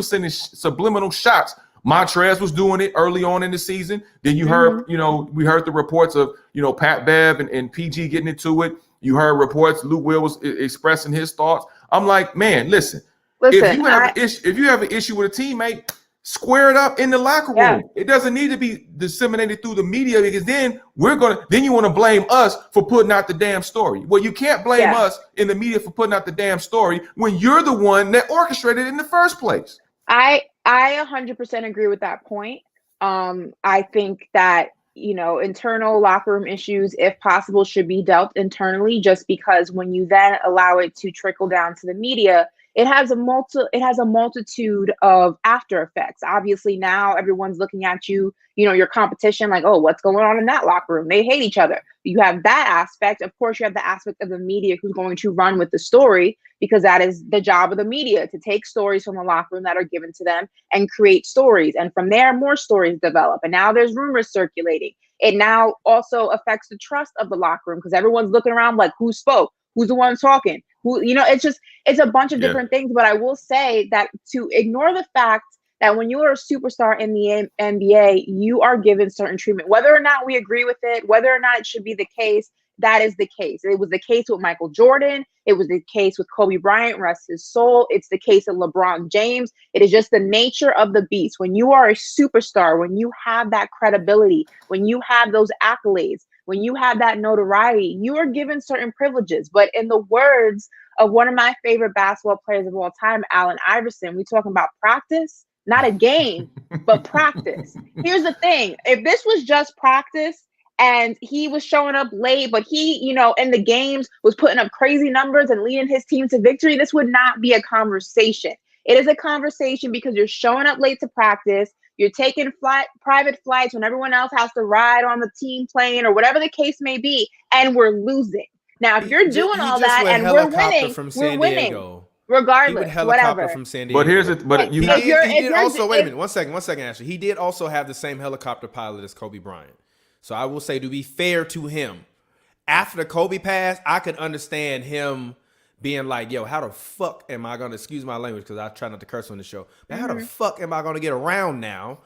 sending subliminal shots. Montrez was doing it early on in the season. Then you heard, we heard the reports of, Pat Bev and PG getting into it. You heard reports Luke Will was expressing his thoughts. I'm like, man, listen, if you have an issue with a teammate, square it up in the locker room. Yeah. It doesn't need to be disseminated through the media, because then you want to blame us for putting out the damn story. Well, you can't blame us in the media for putting out the damn story when you're the one that orchestrated it in the first place. I 100% agree with that point. I think that, internal locker room issues, if possible, should be dealt internally, just because when you then allow it to trickle down to the media, it has a multitude of after effects. Obviously, now everyone's looking at you, your competition, like, oh, what's going on in that locker room? They hate each other. You have that aspect. Of course, you have the aspect of the media who's going to run with the story, because that is the job of the media, to take stories from the locker room that are given to them and create stories. And from there, more stories develop. And now there's rumors circulating. It now also affects the trust of the locker room, because everyone's looking around like, who spoke? Who's the one talking? It's a bunch of different things. But I will say that to ignore the fact that when you are a superstar in the NBA, you are given certain treatment, whether or not we agree with it, whether or not it should be the case, that is the case. It was the case with Michael Jordan. It was the case with Kobe Bryant, rest his soul. It's the case of LeBron James. It is just the nature of the beast. When you are a superstar, when you have that credibility, when you have those accolades, when you have that notoriety, you are given certain privileges. But in the words of one of my favorite basketball players of all time, Allen Iverson, we talking about practice, not a game, but practice. Here's the thing. If this was just practice and he was showing up late, but he, in the games was putting up crazy numbers and leading his team to victory, this would not be a conversation. It is a conversation because you're showing up late to practice. You're taking private flights when everyone else has to ride on the team plane or whatever the case may be, and we're losing. Now, if you're doing all that and we're winning, we're winning. Regardless, whatever. From San Diego. But he did also, wait a minute, one second, Ashley. He did also have the same helicopter pilot as Kobe Bryant. So I will say, to be fair to him, after the Kobe pass, I could understand him being like, yo, how the fuck am I going to, excuse my language because I try not to curse on the show, but how the fuck am I going to get around now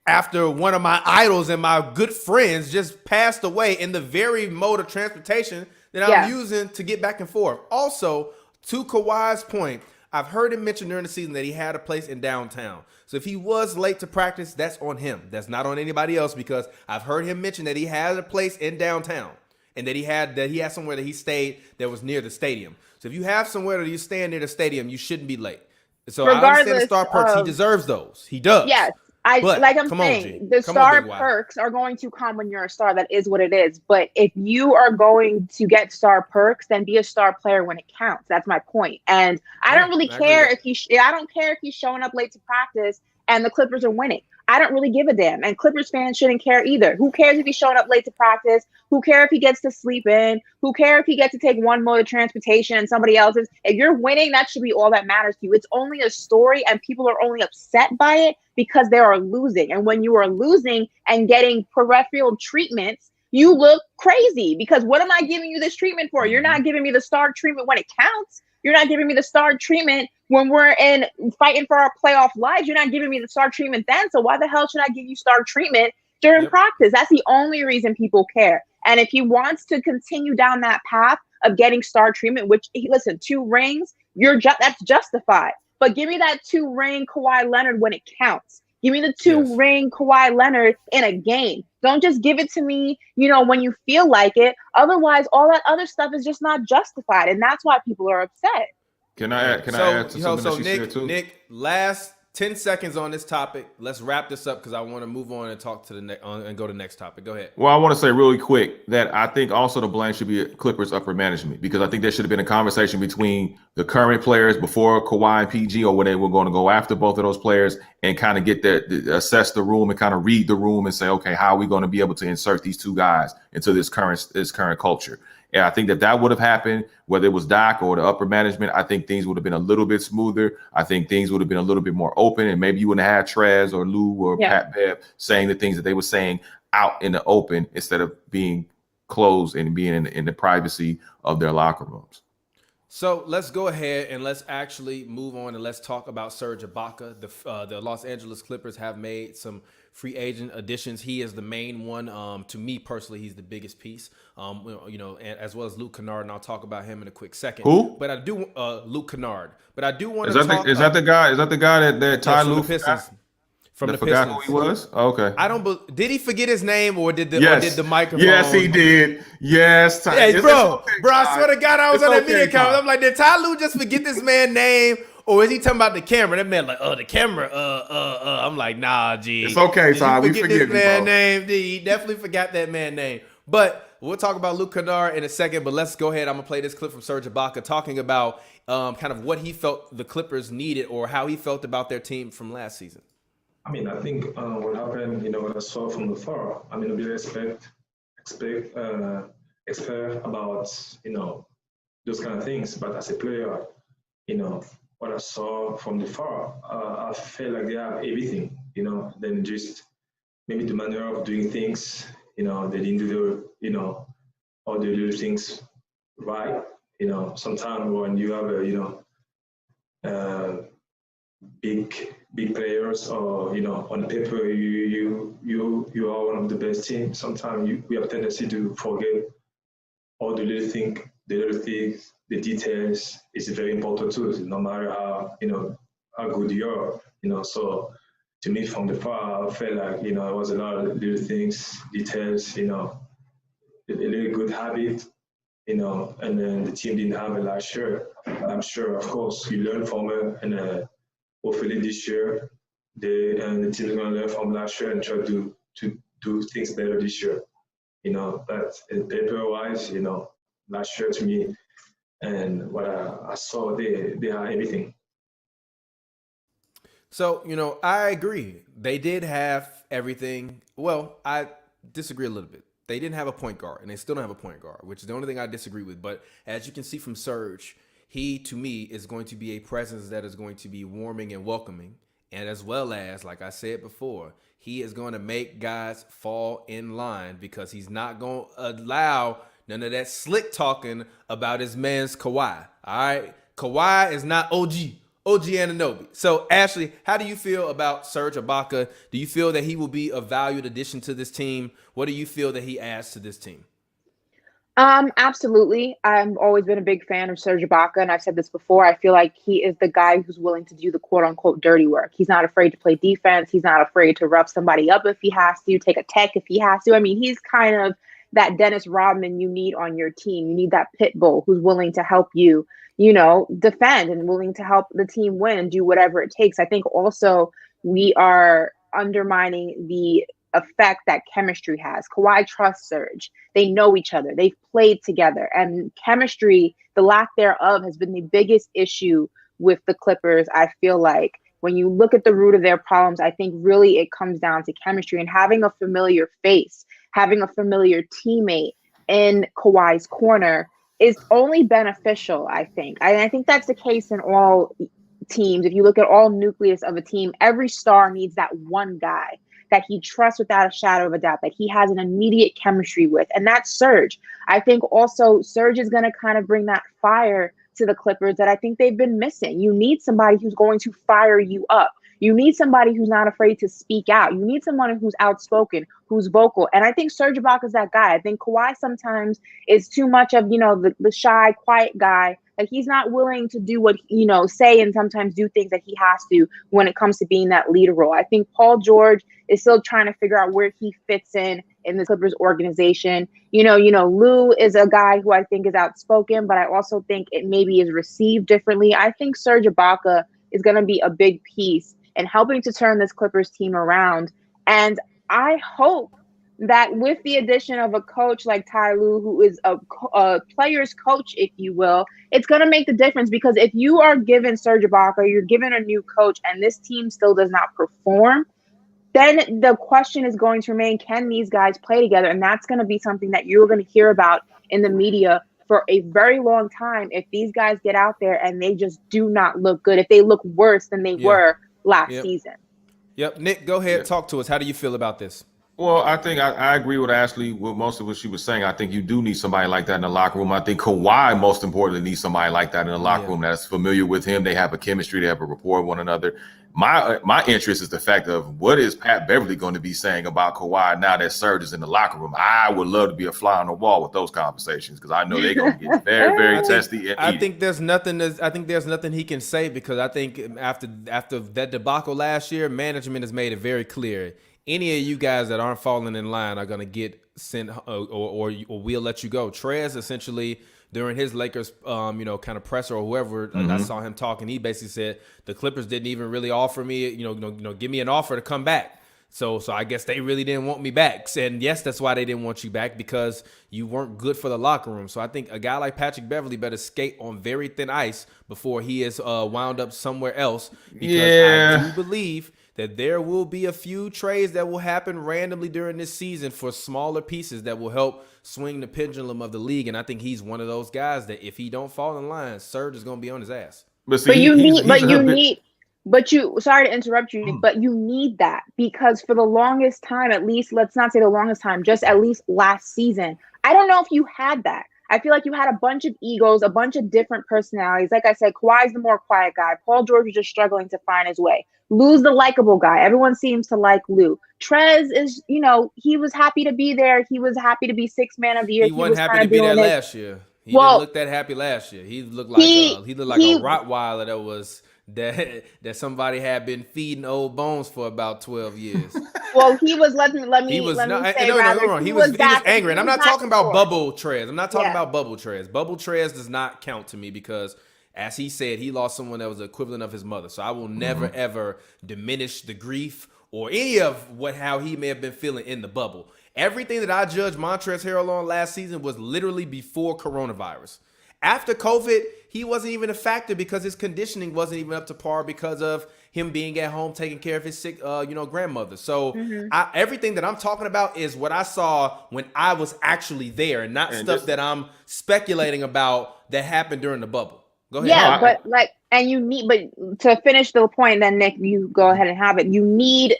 after one of my idols and my good friends just passed away in the very mode of transportation that I'm using to get back and forth? Also, to Kawhi's point, I've heard him mention during the season that he had a place in downtown. So if he was late to practice, that's on him. That's not on anybody else, because I've heard him mention that he had a place in downtown and that he had somewhere that he stayed that was near the stadium. So if you have somewhere that you stand near the stadium, you shouldn't be late. So I understand the star perks. He deserves those. He does. Yes. The star perks are going to come when you're a star. That is what it is. But if you are going to get star perks, then be a star player when it counts. That's my point. And I don't really care if he's showing up late to practice and the Clippers are winning. I don't really give a damn. And Clippers fans shouldn't care either. Who cares if he's showing up late to practice? Who cares if he gets to sleep in? Who cares if he gets to take one mode of transportation and somebody else's? If you're winning, that should be all that matters to you. It's only a story, and people are only upset by it because they are losing. And when you are losing and getting peripheral treatments, you look crazy, because what am I giving you this treatment for? You're not giving me the star treatment when it counts. You're not giving me the star treatment when we're fighting for our playoff lives. You're not giving me the star treatment then. So why the hell should I give you star treatment during practice? That's the only reason people care. And if he wants to continue down that path of getting star treatment, which, listen, 2 rings, that's justified. But give me that 2-ring Kawhi Leonard when it counts. Give me the 2-ring Kawhi Leonard in a game. Don't just give it to me, when you feel like it. Otherwise, all that other stuff is just not justified. And that's why people are upset. Can I add to something that she said too? Nick, last 10 seconds on this topic. Let's wrap this up because I want to move on and talk to the next and go to the next topic. Go ahead. Well, I want to say really quick that I think also the blame should be Clippers upper management, because I think there should have been a conversation between the current players before Kawhi and PG, or when they were going to go after both of those players, and kind of get assess the room and kind of read the room and say, okay, how are we going to be able to insert these two guys into this current culture? And I think that would have happened, whether it was Doc or the upper management. I think things would have been a little bit smoother. I think things would have been a little bit more open, and maybe you wouldn't have had Trez or Lou or Pat Bev saying the things that they were saying out in the open instead of being closed and being in the privacy of their locker rooms. So let's go ahead and let's actually move on and let's talk about Serge Ibaka. The Los Angeles Clippers have made some free agent additions. He is the main one. To me personally, he's the biggest piece. And as well as Luke Kennard, and I'll talk about him in a quick second. Who? But I do Luke Kennard. But I do want to talk. Is that the guy? Is that the guy that Ty Lue Pistons? From the forgot Pistons. who he was? Oh, okay. I don't. Did he forget his name, or did the microphone? Yes, he did. Yes, Ty. Hey, bro, okay, I swear to God, I was it's on that okay, media conference. Ty. I'm like, did Ty Lue just forget this man's name, or is he talking about the camera? That man like, the camera. I'm like, nah, G. It's okay, Ty. We forget this you, man's bro. name. He definitely forgot that man's name. But we'll talk about Luke Kennard in a second. But let's go ahead. I'm gonna play this clip from Serge Ibaka talking about kind of what he felt the Clippers needed, or how he felt about their team from last season. I mean, I think what happened, what I saw from the far, I mean, a bit expert about, those kind of things. But as a player, what I saw from the far, I felt like they have everything, then just maybe the manner of doing things, they didn't do all the little things right. Sometimes when you have big players, or on paper you are one of the best teams. Sometimes we have a tendency to forget all the little things, the details is very important too. No matter how good you are, So to me, from the far, I felt like it was a lot of little things, details, a really good habit. And then the team didn't have it last year. I'm sure, of course, you learn from it, and hopefully this year, the team is going to learn from last year and try to do things better this year. But paper-wise, last year to me, and what I saw, they are everything. So, I agree. They did have everything. Well, I disagree a little bit. They didn't have a point guard, and they still don't have a point guard, which is the only thing I disagree with. But as you can see from Serge, he, to me, is going to be a presence that is going to be warming and welcoming. And as well as, like I said before, he is going to make guys fall in line, because he's not going to allow none of that slick talking about his man's Kawhi. All right? Kawhi is not OG Anunoby. So, Ashley, how do you feel about Serge Ibaka? Do you feel that he will be a valued addition to this team? What do you feel that he adds to this team? Absolutely. I've always been a big fan of Serge Ibaka, and I've said this before. I feel like he is the guy who's willing to do the quote unquote dirty work. He's not afraid to play defense. He's not afraid to rough somebody up if he has to, take a tech if he has to. I mean, he's kind of that Dennis Rodman you need on your team. You need that pit bull who's willing to help you, defend, and willing to help the team win and do whatever it takes. I think also we are undermining the effect that chemistry has. Kawhi trusts Serge. They know each other. They've played together. And chemistry, the lack thereof, has been the biggest issue with the Clippers. I feel like when you look at the root of their problems, I think really it comes down to chemistry and having a familiar face, having a familiar teammate in Kawhi's corner is only beneficial, I think. I think that's the case in all teams. If you look at all nucleus of a team, every star needs that one guy that he trusts without a shadow of a doubt, that he has an immediate chemistry with. And that's Serge. I think also Serge is going to kind of bring that fire to the Clippers that I think they've been missing. You need somebody who's going to fire you up. You need somebody who's not afraid to speak out. You need someone who's outspoken, who's vocal. And I think Serge Ibaka is that guy. I think Kawhi sometimes is too much of, the shy, quiet guy. Like he's not willing to do what, say and sometimes do things that he has to when it comes to being that leader role. I think Paul George is still trying to figure out where he fits in the Clippers organization. Lou is a guy who I think is outspoken, but I also think it maybe is received differently. I think Serge Ibaka is going to be a big piece and helping to turn this Clippers team around. And I hope that with the addition of a coach like Ty Lue, who is a player's coach, if you will, it's going to make the difference. Because if you are given Serge Ibaka, you're given a new coach, and this team still does not perform, then the question is going to remain, can these guys play together? And that's going to be something that you're going to hear about in the media for a very long time if these guys get out there and they just do not look good, if they look worse than they were last season. Yep. Nick, go ahead. Talk to us. How do you feel about this? Well, I think I agree with Ashley with most of what she was saying. I think you do need somebody like that in the locker room. I think Kawhi, most importantly, needs somebody like that in the locker room that's familiar with him. They have a chemistry. They have a rapport with one another. My interest is the fact of what is Pat Beverly going to be saying about Kawhi now that Serge is in the locker room. I would love to be a fly on the wall with those conversations because I know they're going to get very, very testy. I think there's nothing he can say because I think after that debacle last year, management has made it very clear. Any of you guys that aren't falling in line are going to get sent or we'll let you go. Trez essentially during his Lakers, kind of presser or whoever, I saw him talking. He basically said the Clippers didn't even really offer me, give me an offer to come back. So I guess they really didn't want me back. And yes, that's why they didn't want you back because you weren't good for the locker room. So I think a guy like Patrick Beverly better skate on very thin ice before he is wound up somewhere else. Because I do believe that there will be a few trades that will happen randomly during this season for smaller pieces that will help swing the pendulum of the league. And I think he's one of those guys that if he don't fall in line, Serge is going to be on his ass. Sorry to interrupt you, Nick, but you need that because for the longest time, at least, let's not say the longest time, just at least last season, I don't know if you had that. I feel like you had a bunch of egos, a bunch of different personalities. Like I said, Kawhi's the more quiet guy. Paul George is just struggling to find his way. Lue's the likable guy. Everyone seems to like Lue. Trez is, he was happy to be there. He was happy to be sixth man of the year. He wasn't happy to be there last year. He didn't look that happy last year. He looked like a Rottweiler that somebody had been feeding old bones for about 12 years. Well, he was He was angry. And I'm not talking about bubble Trez. I'm not talking about bubble Trez. Bubble Trez does not count to me because, as he said, he lost someone that was the equivalent of his mother. So I will never, ever diminish the grief or any of how he may have been feeling in the bubble. Everything that I judged Montrezl Harrell on last season was literally before coronavirus. After COVID, he wasn't even a factor because his conditioning wasn't even up to par because of him being at home taking care of his sick, grandmother. So everything that I'm talking about is what I saw when I was actually there, and not stuff that I'm speculating about that happened during the bubble. Go ahead. Yeah, but to finish the point, then Nick, you go ahead and have it. You need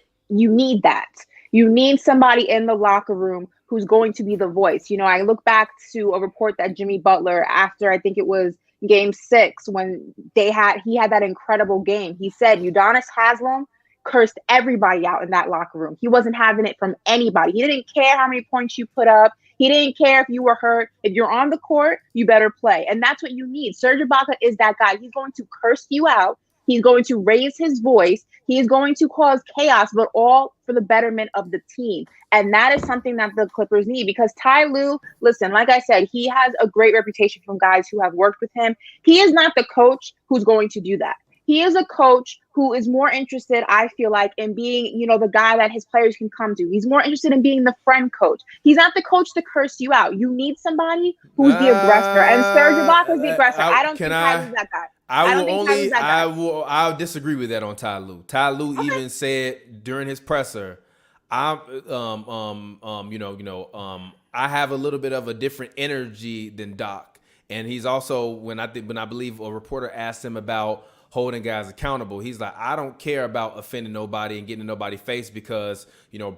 that. You need somebody in the locker room who's going to be the voice. I look back to a report that Jimmy Butler, after I think it was Game 6, when he had that incredible game, he said Udonis Haslem cursed everybody out in that locker room. He wasn't having it from anybody. He didn't care how many points you put up. He didn't care if you were hurt. If you're on the court, you better play. And that's what you need. Serge Ibaka is that guy. He's going to curse you out. He's going to raise his voice. He's going to cause chaos, but all for the betterment of the team. And that is something that the Clippers need because Ty Lue, listen, like I said, he has a great reputation from guys who have worked with him. He is not the coach who's going to do that. He is a coach who is more interested, I feel like, in being, the guy that his players can come to. He's more interested in being the friend coach. He's not the coach to curse you out. You need somebody who's the aggressor. And Serge Ibaka is the aggressor. I don't think Ty Lue's that guy. I'll disagree with that on Ty Lue. Ty Lue even said during his presser, I have a little bit of a different energy than Doc. And he's also, when I believe a reporter asked him about holding guys accountable, he's like, I don't care about offending nobody and getting in nobody's face because,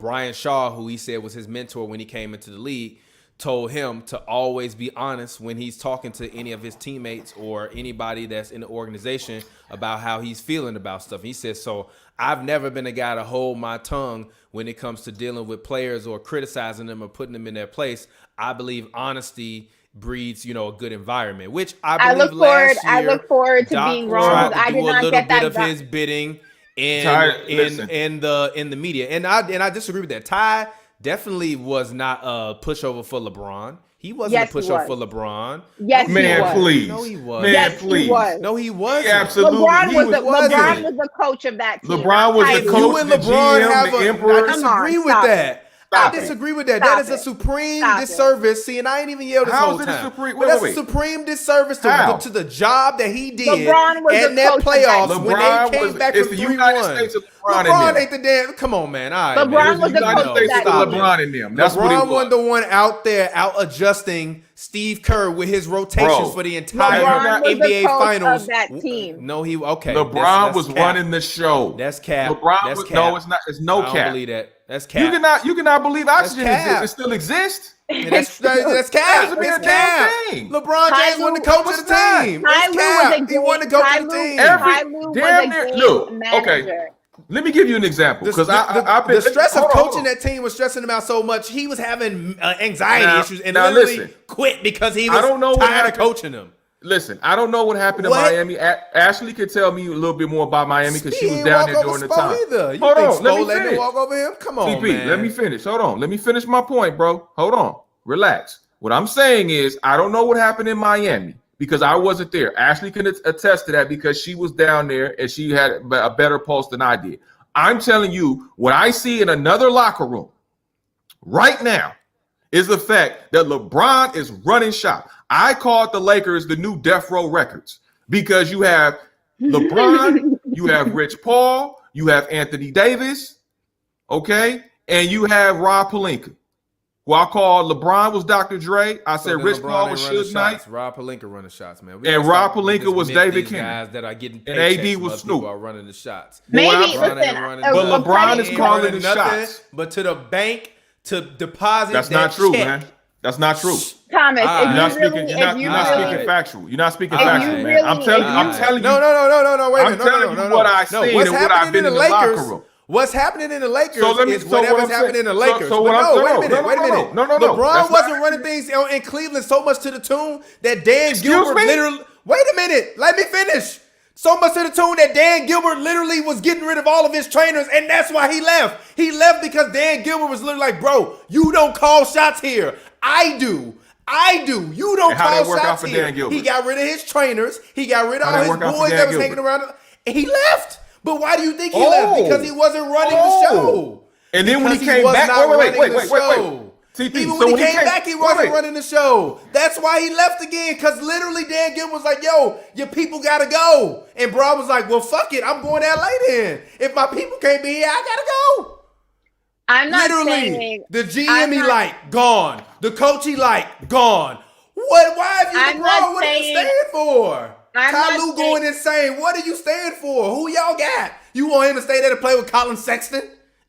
Brian Shaw, who he said was his mentor when he came into the league, told him to always be honest when he's talking to any of his teammates or anybody that's in the organization about how he's feeling about stuff. He says, so I've never been a guy to hold my tongue when it comes to dealing with players or criticizing them or putting them in their place. I believe honesty breeds, a good environment, which I believe I look forward to being wrong. I did not get that. A little bit of his bidding in the media. And I disagree with that. Ty definitely was not a pushover for LeBron. He wasn't Yes, a push he up was. for LeBron. Yes, No, he Man, was. please. No, he was. Man, Yes, please. he was. No, he wasn't. He absolutely. LeBron he was the wasn't. LeBron was the coach of that team. LeBron was the You coach, and the LeBron GM, have the I emperor. disagree with Stop that. Stop I it. disagree with that. Stop That is a it. supreme Stop it. disservice. See, and I ain't even yelled this How whole is it a time. supreme- But wait, that's wait, a wait. supreme disservice How? to the job that he did LeBron was and the that coach of that playoffs team. when LeBron they came was- back it's from the United 3-1. States of LeBron in LeBron them. ain't the damn. Come on, man. All right, LeBron man. It was was the the United coach States of of that LeBron in them. That's what it LeBron was. was the one out there out adjusting Steve Kerr with his rotations Bro, for the entire LeBron was NBA the coach Finals. of that team. No, he okay. LeBron that's was cap. running the show. That's cap. LeBron That's was cap. no, it's not. It's no I don't cap. believe that. That's cap. You cannot believe oxygen cap. exists. It still exists. Yeah, that's cap. Doesn't mean It's a damn cap. thing. LeBron James won the Ty coach Lue- of the team. Ty That's Lue cap. was a He won the game- coach Ty of the Lue- team. Ty Lue was damn a near- game look, manager. okay. Let me give you an example because I've been the stress of hold on, hold coaching on. that team was stressing him out so much. He was having anxiety Now- issues and now literally listen. quit because he I was don't know what tired of happened. coaching them. Listen, I don't know what happened What? in Miami. Ashley could tell me a little bit more about Miami because she He was ain't down walk there over during the Spo time. Either. You Hold think on, let Spo me let him finish. walk over him? Come on, CP, man. let me finish. Hold on. Let me finish my point, bro. Hold on. Relax. What I'm saying is, I don't know what happened in Miami because I wasn't there. Ashley can attest to that because she was down there and she had a better pulse than I did. I'm telling you, what I see in another locker room right now is the fact that LeBron is running shop. I called the Lakers the new Death Row Records because you have LeBron, you have Rich Paul, you have Anthony Davis, okay, and you have Rob Pelinka, who I called LeBron was Dr. Dre. I said Rich Paul was Suge Knight. Rob Pelinka running shots, man. And Rob Pelinka was David Kennedy. Kennedy. Guys that are getting And AD paychecks, was other Snoop. people are running the shots. Maybe LeBron listen, ain't running a- But a LeBron credit- is He calling running the nothing shots. but to the bank to deposit. That's that not true, check. man. That's not true. Thomas, Ah. if You're you not really, speaking. if You're you not really, speaking factual. You're not speaking If factual, you man. I'm really- telling you. if I'm you- telling you. No. Wait a minute. I'm telling you what I seen What's and what I've happening been in in the the locker Lakers? room. What's happening in the Lakers So let me- is so what whatever's I'm happening saying- in the so- Lakers. so But what I'm- no, wait a no, minute. no, Wait a no, minute. no. LeBron That's wasn't not- running things in Cleveland so much to the tune that Dan Excuse Gilbert me? literally. Wait a minute. Let me finish. So much to the tune that Dan Gilbert literally was getting rid of all of his trainers, and that's why he left. He left because Dan Gilbert was literally like, bro, you don't call shots here. I do. You don't And how'd call that work out shots for here. Dan Gilbert? He got rid of his trainers. He got rid of How'd all that his work out for boys Dan that was Gilbert? hanging around. And he left. But why do you think he Oh. left? Because he wasn't running the show. And then when he Because came was back, not wait. running the show. TP, Even so when he came came back, he wasn't wait. running the show. That's why he left again. Because literally, Dan Gilbert was like, yo, your people got to go. And Bron was like, well, fuck it. I'm going to LA then. If my people can't be here, I got to go. I'm not Literally, saying the GM I'm he not- like, gone. The coach he like, gone. What? Why have you I'm LeBron? not What are you saying- stand for? I'm Ty not Lue saying- going insane. What do you stand for? Who y'all got? You want him to stay there to play with Colin Sexton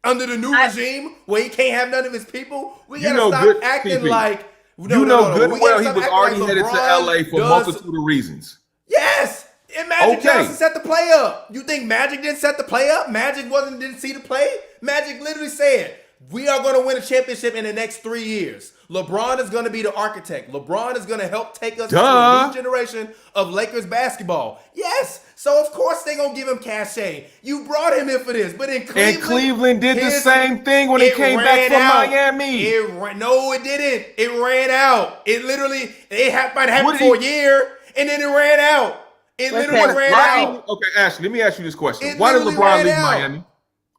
under the new regime where he can't have none of his people? We You gotta know stop good- acting TP. like You no. know good and We well gotta he stop was acting already like headed to LeBron LA for does- multitude of reasons. Yes, and Magic Okay. Johnson set the play up. You think Magic didn't set the play up? Magic didn't see the play. Magic literally said, "We are going to win a championship in the next 3 years. LeBron is going to be the architect. LeBron is going to help take us to a new generation of Lakers basketball." Yes, so of course they're going to give him cachet. You brought him in for this, but in Cleveland, And Cleveland did the his- same thing when he it came back ran from out. Miami. No, it didn't. It ran out. It literally, might happen What did for a he- year, and then it ran out. It literally Listen, ran Why- out. Okay, Ashley, let me ask you this question. It Why did literally LeBron ran leave out. Miami?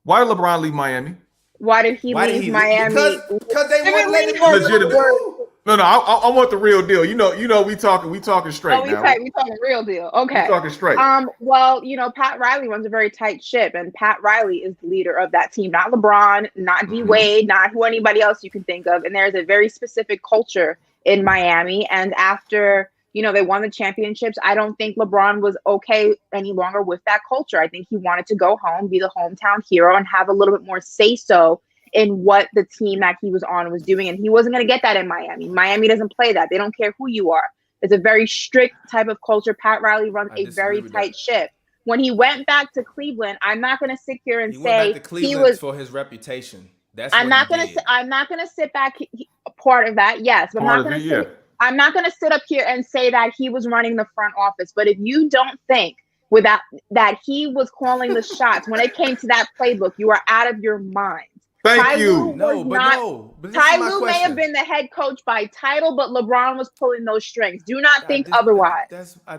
Why did LeBron leave Miami? why did he Why did leave he Miami? Because they wouldn't let him Legitimate. go. No, I want the real deal. You know, we talking straight Oh, we now. talking real deal. Okay. We talking straight. Well, Pat Riley runs a very tight ship, and Pat Riley is the leader of that team, not LeBron, not D Wade, not who anybody else you can think of. And there's a very specific culture in Miami. And after they won the championships, I don't think LeBron was okay any longer with that culture. I think he wanted to go home, be the hometown hero, and have a little bit more say-so in what the team that he was on was doing. And he wasn't going to get that in Miami. Miami doesn't play that. They don't care who you are. It's a very strict type of culture. Pat Riley runs a very tight ship. When he went back to Cleveland, I'm not going to sit here and He say went back to Cleveland he was. for his reputation. That's I'm what not he going did. to. I'm not going to sit back. Part of that, yes, but Part I'm not of going to it, sit. I'm not going to sit up here and say that he was running the front office. But if you don't think that he was calling the shots when it came to that playbook, you are out of your mind. Thank you. Ty Lue may have been the head coach by title, but LeBron was pulling those strings. Do not think otherwise. I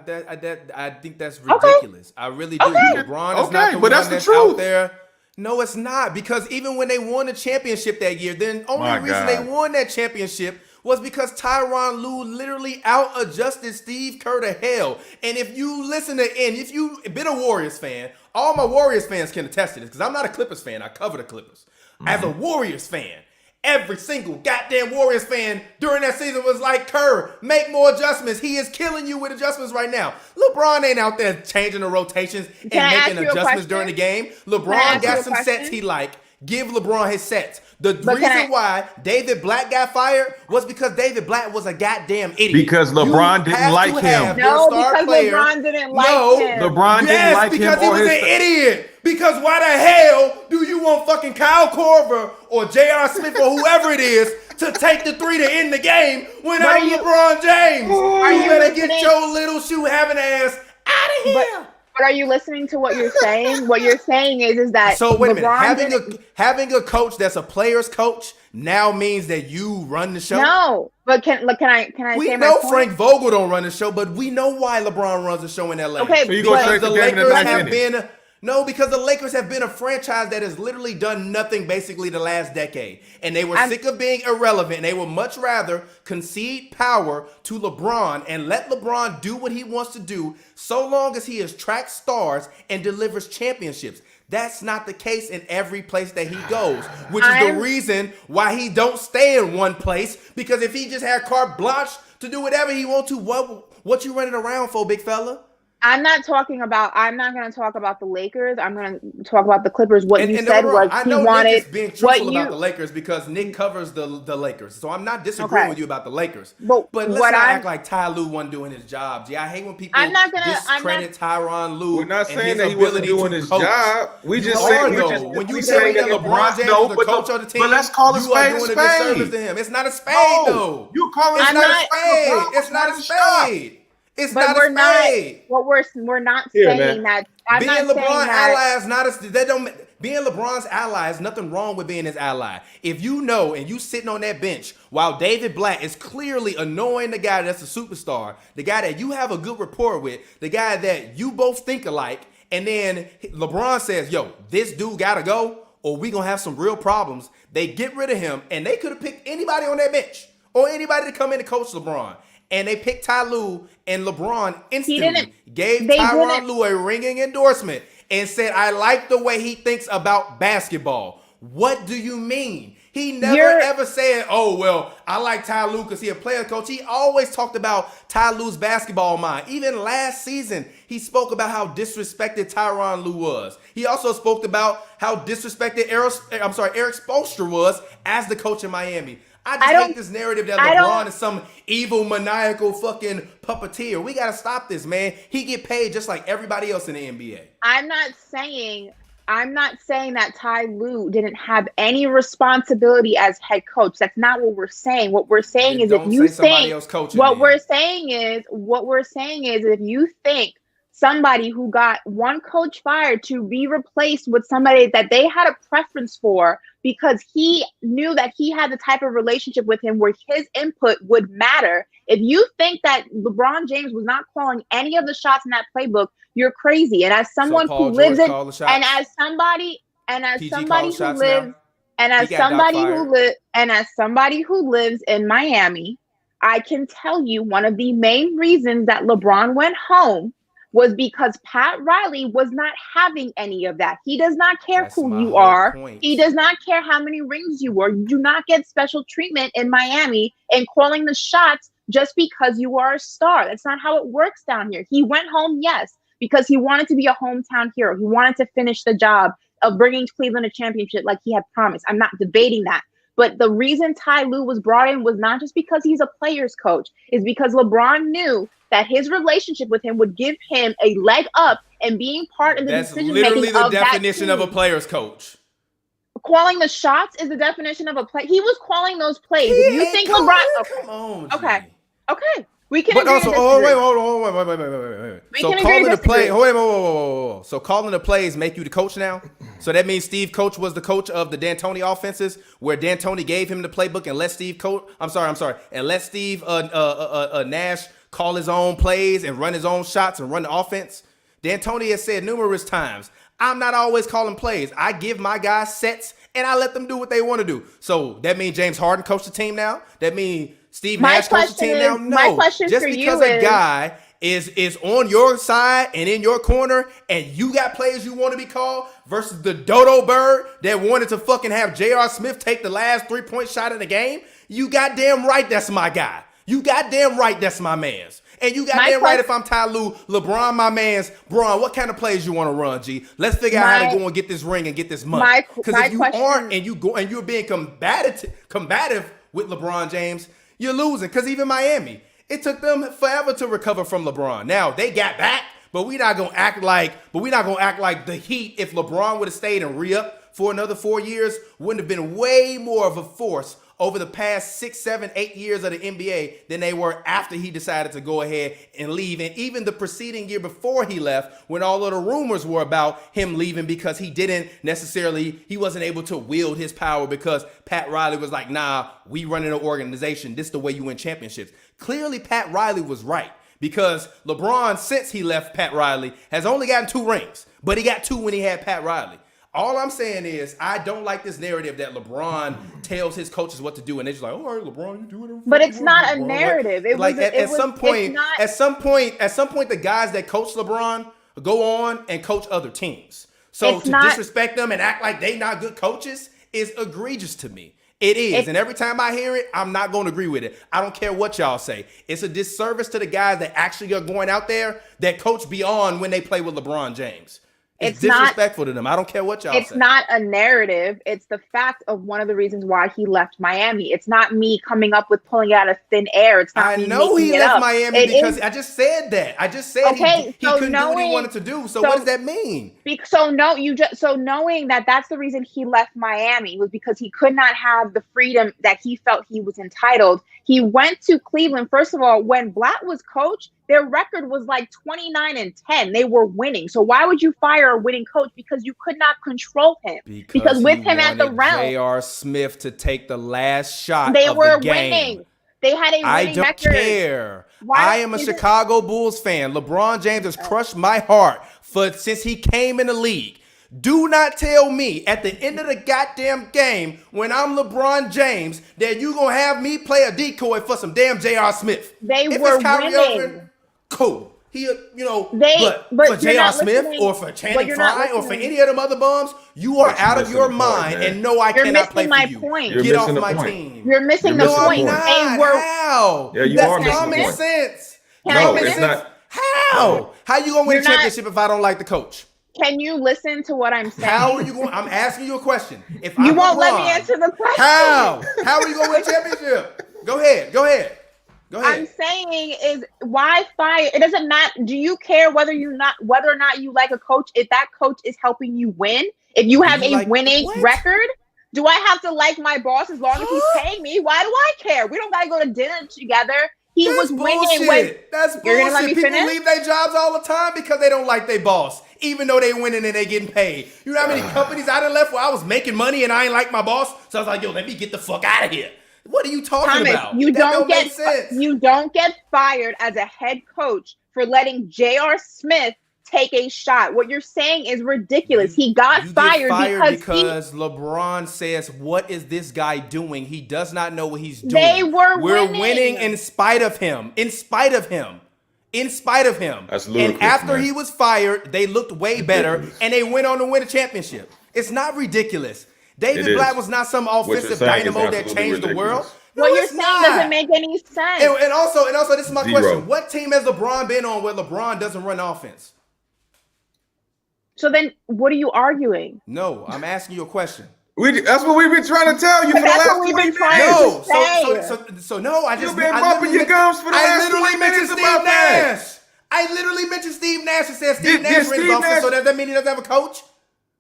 think that's ridiculous. I really do. LeBron is not the one that's out there. No, it's not, because even when they won the championship that year, the only reason they won that championship was because Tyronn Lue literally out-adjusted Steve Kerr to hell. And if you listen to, and if you've been a Warriors fan, all my Warriors fans can attest to this, because I'm not a Clippers fan. I cover the Clippers. As a Warriors fan, every single goddamn Warriors fan during that season was like, Kerr, make more adjustments. He is killing you with adjustments right now. LeBron ain't out there changing the rotations and making adjustments during the game. LeBron got some sets he like. Give LeBron his sets. The reason why David Black got fired was because David Black was a goddamn idiot. Because LeBron didn't like him. No, because LeBron didn't like him. LeBron didn't like him. Because he was an idiot. Because why the hell do you want fucking Kyle Korver or J.R. Smith or whoever it is to take the three to end the game without LeBron James? You better get your little shoe having ass out of here. But are you listening to what you're saying? What you're saying is that so wait a minute. Having a coach that's a player's coach now means that you run the show. No, but can I we say know my point? Frank Vogel don't run the show, but we know why LeBron runs the show in LA. Okay, so you go straight to Lakers have been. No, because the Lakers have been a franchise that has literally done nothing basically the last decade. And they were sick of being irrelevant. And they would much rather concede power to LeBron and let LeBron do what he wants to do so long as he attracts stars and delivers championships. That's not the case in every place that he goes, which is the reason why he don't stay in one place. Because if he just had carte blanche to do whatever he wants to, what you running around for, big fella? I'm not going to talk about the Lakers. I'm going to talk about the Clippers. What you said was I know Nick is being truthful about the Lakers because Nick covers the Lakers. So I'm not disagreeing with you about the Lakers. But let's not act like Ty Lue wasn't doing his job. I hate when people discredit Tyronn Lue. We're not saying that he wasn't doing his job. We just saying when you say that LeBron James is the coach of the team, but let's call a spade a spade. Disservice to him. It's not a spade though. You call it a spade. It's not a spade. It's but not we're not. What we're not saying that. I'm being not LeBron saying ally is not a. They don't. Being LeBron's ally is nothing wrong with being his ally. If you know and you sitting on that bench while David Black is clearly annoying the guy that's a superstar, the guy that you have a good rapport with, the guy that you both think alike, and then LeBron says, "Yo, this dude gotta go, or we gonna have some real problems." They get rid of him, and they could have picked anybody on that bench or anybody to come in and coach LeBron. And they picked Ty Lue, and LeBron instantly gave Tyronn Lue a ringing endorsement and said, I like the way he thinks about basketball. What do you mean? He never ever said, oh, well, I like Ty Lue because he's a player coach. He always talked about Ty Lue's basketball mind. Even last season, he spoke about how disrespected Tyronn Lue was. He also spoke about how disrespected Eric Spoelstra was as the coach in Miami. I hate this narrative that LeBron is some evil, maniacal fucking puppeteer. We got to stop this, man. He get paid just like everybody else in the NBA. I'm not saying that Ty Lue didn't have any responsibility as head coach. That's not what we're saying. What we're saying is if you think we're saying is if you think somebody who got one coach fired to be replaced with somebody that they had a preference for because he knew that he had the type of relationship with him where his input would matter. If you think that LeBron James was not calling any of the shots in that playbook, you're crazy. And as someone who lives in, and as somebody who lives in Miami, I can tell you one of the main reasons that LeBron went home was because Pat Riley was not having any of that. He does not care who you are. He does not care how many rings you were. You do not get special treatment in Miami and calling the shots just because you are a star. That's not how it works down here. He went home, yes, because he wanted to be a hometown hero. He wanted to finish the job of bringing Cleveland a championship like he had promised. I'm not debating that. But the reason Ty Lue was brought in was not just because he's a player's coach. It's because LeBron knew that his relationship with him would give him a leg up in being part of the decision-making of that team. That's literally the definition of a player's coach. Calling the shots is the definition of a play. He was calling those plays. If you think LeBron... Come on, Okay. We can But agree also, to oh disagree. wait, hold on, wait. We So can agree calling to the play, disagree. whoa. So calling the plays make you the coach now? So that means Steve Coach was the coach of the D'Antoni offenses, where D'Antoni gave him the playbook and let Steve coach. I'm sorry, and let Steve Nash call his own plays and run his own shots and run the offense. D'Antoni has said numerous times, I'm not always calling plays. I give my guys sets and I let them do what they want to do. So that means James Harden coached the team now? That means Steve My Nash coached the question team is- now? my No. question Just for because you a is- guy is on your side and in your corner and you got plays you want to be called versus the dodo bird that wanted to fucking have J.R. Smith take the last 3-point shot of the game, you goddamn right that's my guy. You goddamn right that's my man's. And you goddamn right if I'm Ty Lue, LeBron my man's, Bron, what kind of plays you want to run, G? Let's figure out how to go and get this ring and get this money. Because if you aren't and you're being combative with LeBron James, you're losing. Because even Miami, it took them forever to recover from LeBron. Now they got back, but we're not gonna act like the Heat, if LeBron would have stayed and re-up for another 4 years, wouldn't have been way more of a force over the past 6, 7, 8 years of the NBA than they were after he decided to go ahead and leave. And even the preceding year before he left, when all of the rumors were about him leaving because he wasn't able to wield his power because Pat Riley was like, nah, we running an organization. This is the way you win championships. Clearly, Pat Riley was right because LeBron, since he left Pat Riley, has only gotten 2 rings, but he got 2 when he had Pat Riley. All I'm saying is I don't like this narrative that LeBron tells his coaches what to do, and they're just like, all right, LeBron, you do whatever. But it's not a narrative. At some point, the guys that coach LeBron go on and coach other teams. So to disrespect them and act like they not good coaches is egregious to me. It is. And every time I hear it, I'm not going to agree with it. I don't care what y'all say. It's a disservice to the guys that actually are going out there that coach beyond when they play with LeBron James. It's disrespectful to them. I don't care what y'all say. It's not a narrative. It's the fact of one of the reasons why he left Miami. It's not me coming up with pulling it out of thin air. It's not I me know he making it left up. Miami because I just said that. I just said he couldn't do what he wanted to do. So what does that mean? So knowing that that's the reason he left Miami was because he could not have the freedom that he felt he was entitled. He went to Cleveland. First of all, when Blatt was coach, their record was like 29-10. They were winning. So why would you fire a winning coach? Because you could not control him. Because with him at the realm, J.R. Smith to take the last shot. They of were the game. winning. They had a winning I don't record. care. I am a Chicago Bulls fan. LeBron James has crushed my heart since he came in the league. Do not tell me at the end of the goddamn game when I'm LeBron James that you gonna have me play a decoy for some damn J.R. Smith. They were winning. Cool. But for J.R. Smith or for Channing Frye or for any of them other bums, you are out of your mind and no, I cannot play for you. Get off my team. You're missing the point. How? Yeah, you are missing the point. Sense. No, it's not. How? How you gonna win a championship if I don't like the coach? Can you listen to what I'm saying? How are you going? I'm asking you a question. If you won't let me answer the question. How? How are you going to win a championship? Go ahead. I'm saying is why fire? It doesn't matter. Do you care whether or not you like a coach? If that coach is helping you win, if you have a winning record, do I have to like my boss as long as he's paying me? Why do I care? We don't gotta go to dinner together. He was winning. That's bullshit. You're gonna let me People finish? leave their jobs all the time because they don't like their boss, even though they winning and they getting paid. You know how many companies I done left where I was making money and I ain't like my boss, so I was like, yo, let me get the fuck out of here. What are you talking about? You that don't make sense. You don't get fired as a head coach for letting J.R. Smith take a shot. What you're saying is ridiculous. He got fired because LeBron says, what is this guy doing? He does not know what he's doing. We're winning in spite of him. That's ludicrous, and after he was fired, they looked way better and they went on to win a championship. It's not ridiculous. David Blatt was not some offensive dynamo that changed the world. What you're saying doesn't make any sense. And also, this is my question. What team has LeBron been on where LeBron doesn't run offense? So then what are you arguing? No, I'm asking you a question. That's what we've been trying to tell you for the last 20 minutes. You've been bumping your gums for the last 20 minutes about that. I literally mentioned Steve Nash and said Steve Nash ran his offense, so does that mean he doesn't have a coach?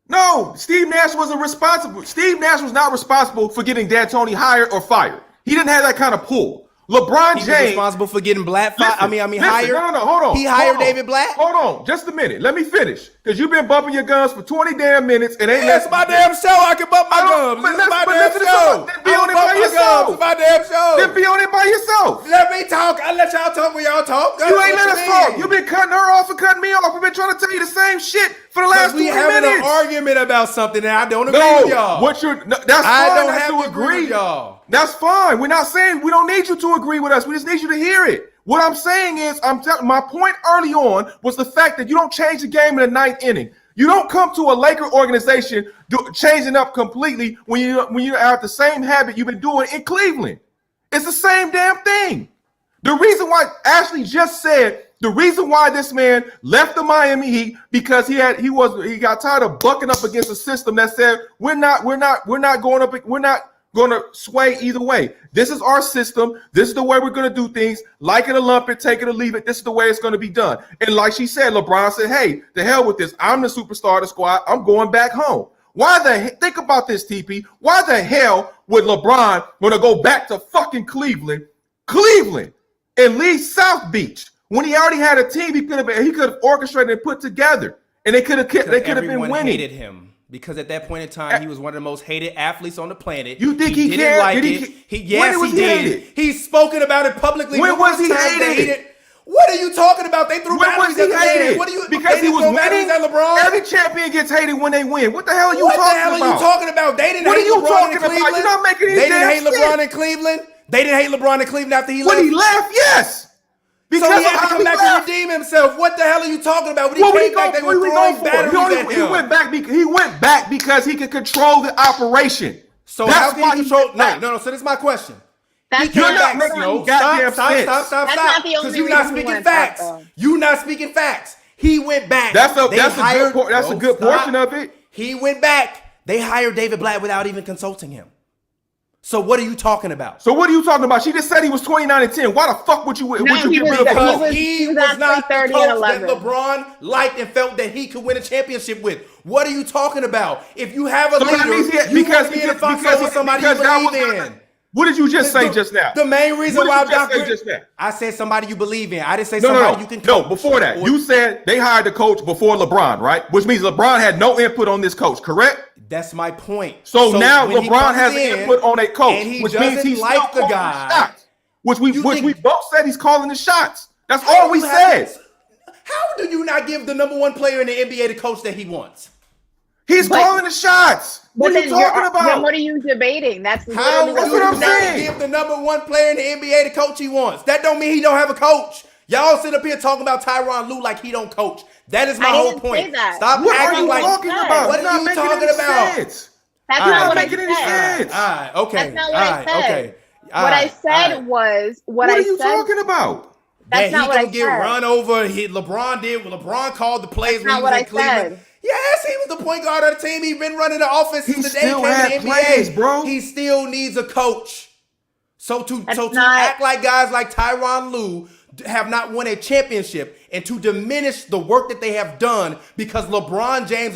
No, Steve Nash wasn't responsible. Steve Nash was not responsible for getting D'Antoni hired or fired. He didn't have that kind of pull. LeBron He was James responsible for getting Black. Listen, hired. No, hold on. He hired Hold on. David Black. Hold on, just a minute. Let me finish, because you've been bumping your guns for 20 damn minutes and ain't. It's my damn show. I can bump my gums. But It's my but damn listen to show. something. Then be on it by yourself. It's my damn show. Then be on it by yourself. Let me talk. I let y'all talk when y'all talk. You ain't let us talk. You've been cutting her off and cutting me off. We've been trying to tell you the same shit for the last 20 We having minutes. an argument about something and I don't agree with y'all. That's I fine. don't not have to to agree with y'all. That's fine. We're not saying we don't need you to agree with us. We just need you to hear it. What I'm saying is, my point early on was the fact that you don't change the game in the ninth inning. You don't come to a Laker organization changing up completely when you have the same habit you've been doing in Cleveland. It's the same damn thing. The reason why Ashley just said the reason why this man left the Miami Heat because he got tired of bucking up against a system that said we're not going to sway either way. This is our system. This is the way we're going to do things. Like it or lump it, take it or leave it. This is the way it's going to be done. And like she said, LeBron said, hey, the hell with this. I'm the superstar of the squad. I'm going back home. Think about this, TP. Why the hell would LeBron want to go back to fucking Cleveland, and leave South Beach when he already had a team he could have orchestrated and put together, and they could have been winning. Hated him. Because at that point in time, he was one of the most hated athletes on the planet. You think he didn't cared? like Did it. When was he hated? He's spoken about it publicly. When was he hated? What are you talking about? They threw When was batteries he at the man. hated? What are you? Because he was winning. At LeBron. Every champion gets hated when they win. What the hell are you talking about? What the hell are you talking about? They didn't What hate are you LeBron talking in about? Cleveland. You're not making any They didn't hate damn LeBron sense. in Cleveland. They didn't hate LeBron in Cleveland after he left. When he left, yes. Because So he had to of how come he back left. to redeem himself. What the hell are you talking about? When he What would came he back, go they were throwing batteries at him. He went back because he could control the operation. So That's how can why he he control? went back. No. So this is my question. That's You're not not making the any goddamn Stop. sense. That's not the only Because you're not reason he speaking went back, facts. though. You're not speaking facts. He went back. That's a They good portion of it. He went back. They hired David Blatt without even consulting him. So what are you talking about? So what are you talking about? She just said he was 29 and 10. Why the fuck would you he get was rid of the- him? Because he he was was actually not the 30 coach and that 11. LeBron liked and felt that he could win a championship with. What are you talking about? If you have a So that leader, means you want to be in a foxhole with somebody you believe in. What did you just say just now? The main reason What why did you I'm just say just now? I said somebody you believe in. I didn't say No, somebody you can coach. No, before that, you said they hired the coach before LeBron, right? Which means LeBron had no input on this coach, correct? That's my point. So now when he LeBron comes has in input on a coach, and he which means doesn't he's like still the calling guy. the shots. Which You we think- both said he's calling the shots. That's all we said. How do you not give the number one player in the NBA the coach that he wants? He's calling the shots. What are you talking Then about? what are you debating? That's How literally do That's you what I'm not saying. give the number one player in the NBA the coach he wants? That don't mean he don't have a coach. Y'all sit up here talking about Tyronn Lue like he don't coach. That is my I whole didn't say point. that. Stop What are acting you like talking about? What You're are not you making talking any about? sense. That's All not right. what I Making any said. sense. All right, okay. That's not what I said. Okay. What I said was What are you talking about? That's that not he what I gonna get said. run over. LeBron did. LeBron called the plays That's when he not was what in I Cleveland. said. Yes, he was the point guard of the team. He's been running the offense since He the day he still came had in the plays, NBA. bro. He still needs a coach. So to That's not- act like guys like Tyronn Lue have not won a championship and to diminish the work that they have done because LeBron James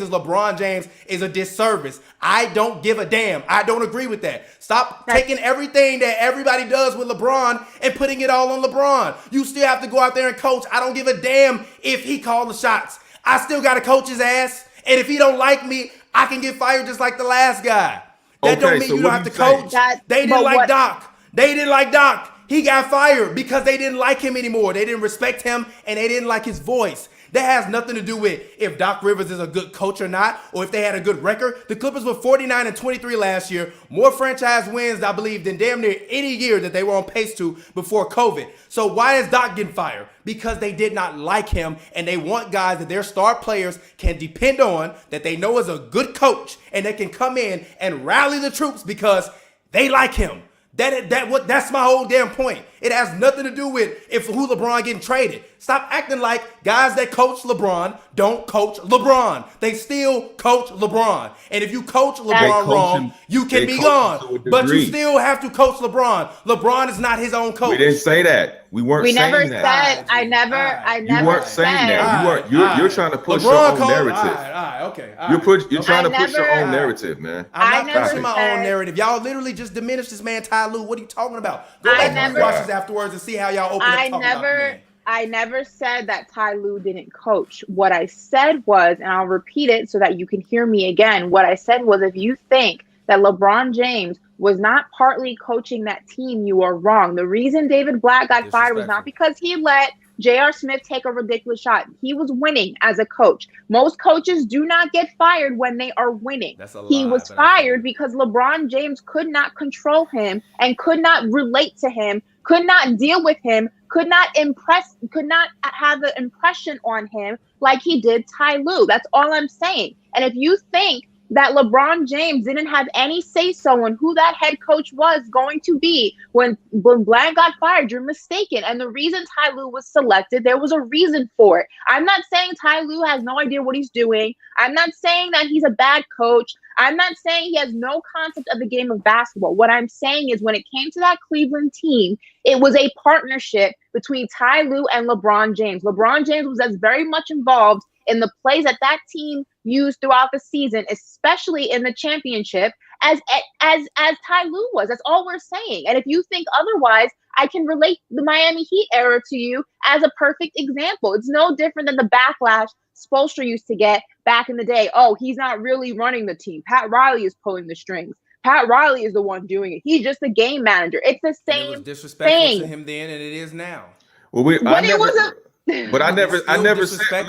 is a disservice. I don't give a damn. I don't agree with that. Stop taking everything that everybody does with LeBron and putting it all on LeBron. You still have to go out there and coach. I don't give a damn if he called the shots. I still got to coach his ass. And if he don't like me, I can get fired just like the last guy. That don't mean so you what don't have you to saying? coach. That- They didn't but like what- Doc. They didn't like Doc. He got fired because they didn't like him anymore. They didn't respect him and they didn't like his voice. That has nothing to do with if Doc Rivers is a good coach or not, or if they had a good record. The Clippers were 49 and 23 last year. More franchise wins, I believe, than damn near any year that they were on pace to before COVID. So why is Doc getting fired? Because they did not like him, and they want guys that their star players can depend on, that they know is a good coach, and that can come in and rally the troops because they like him. That's my whole damn point. It has nothing to do with who LeBron getting traded. Stop acting like guys that coach LeBron don't coach LeBron. They still coach LeBron. And if you coach LeBron wrong, you can be gone. But you still have to coach LeBron. LeBron is not his own coach. We didn't say that. We weren't We saying never that. said. I never You weren't saying said. that. You're trying to push your LeBron own called- narrative. All right, okay. all You're right. trying to push your never- own narrative, man. I'm I not never pushing my said- own narrative. Y'all literally just diminished this man, Ty Lue. What are you talking about? Go I back and never watch his afterwards and see how y'all open up talking about the man. I never said that Ty Lue didn't coach. What I said was, and I'll repeat it so that you can hear me again. What I said was, if you think that LeBron James was not partly coaching that team, you are wrong. The reason David Blatt got fired was not because he let J.R. Smith take a ridiculous shot. He was winning as a coach. Most coaches do not get fired when they are winning. He was fired because LeBron James could not control him and could not relate to him, could not deal with him, could not have an impression on him like he did Ty Lue. That's all I'm saying. And if you think that LeBron James didn't have any say-so on who that head coach was going to be when Blatt got fired, you're mistaken. And the reason Ty Lue was selected, there was a reason for it. I'm not saying Ty Lue has no idea what he's doing. I'm not saying that he's a bad coach. I'm not saying he has no concept of the game of basketball. What I'm saying is when it came to that Cleveland team, it was a partnership between Ty Lue and LeBron James. LeBron James was as very much involved in the plays that team used throughout the season, especially in the championship, as Ty Lue was. That's all we're saying. And if you think otherwise, I can relate the Miami Heat era to you as a perfect example. It's no different than the backlash Spoelstra used to get back in the day. Oh, he's not really running the team. Pat Riley is pulling the strings. Pat Riley is the one doing it. He's just a game manager. It's the same thing. It was disrespectful to him then, and it is now. Well, But I never said.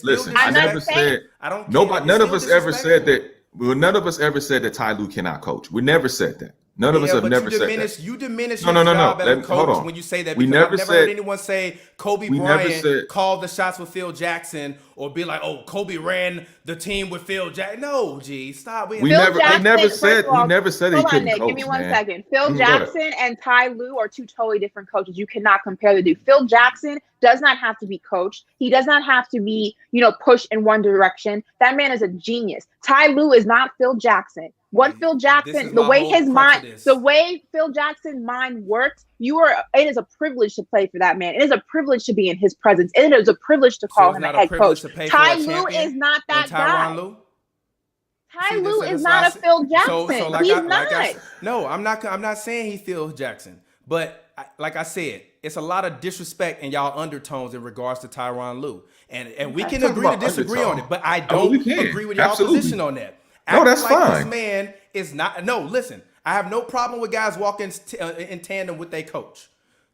Listen. I never said. I don't. Nobody. None of us ever said that. Well, none of us ever said that Ty Lue cannot coach. We never said that. None of us have never said that. You diminish his job as a coach when you say that. Because I've never heard anyone say Kobe Bryant called the shots with Phil Jackson or be like, oh, Kobe ran the team with Phil Jackson. No, G, stop. We never said he couldn't Nick, coach. Give me one second. Phil Jackson and Ty Lue are two totally different coaches. You cannot compare the two. Phil Jackson does not have to be coached. He does not have to be, pushed in one direction. That man is a genius. Ty Lue is not Phil Jackson. What Phil Jackson, the way Phil Jackson's mind works, it is a privilege to play for that man. It is a privilege to be in his presence. It is a privilege to call him a head coach. Ty Lue is not that guy. Ty Lue is not a Phil Jackson. He's not. No, I'm not saying he's Phil Jackson. But like I said, it's a lot of disrespect in y'all undertones in regards to Tyronn Lue. And we can agree to disagree on it. But I don't agree with y'all position on that. No, that's fine. This man is not. No, listen. I have no problem with guys walking in tandem with their coach.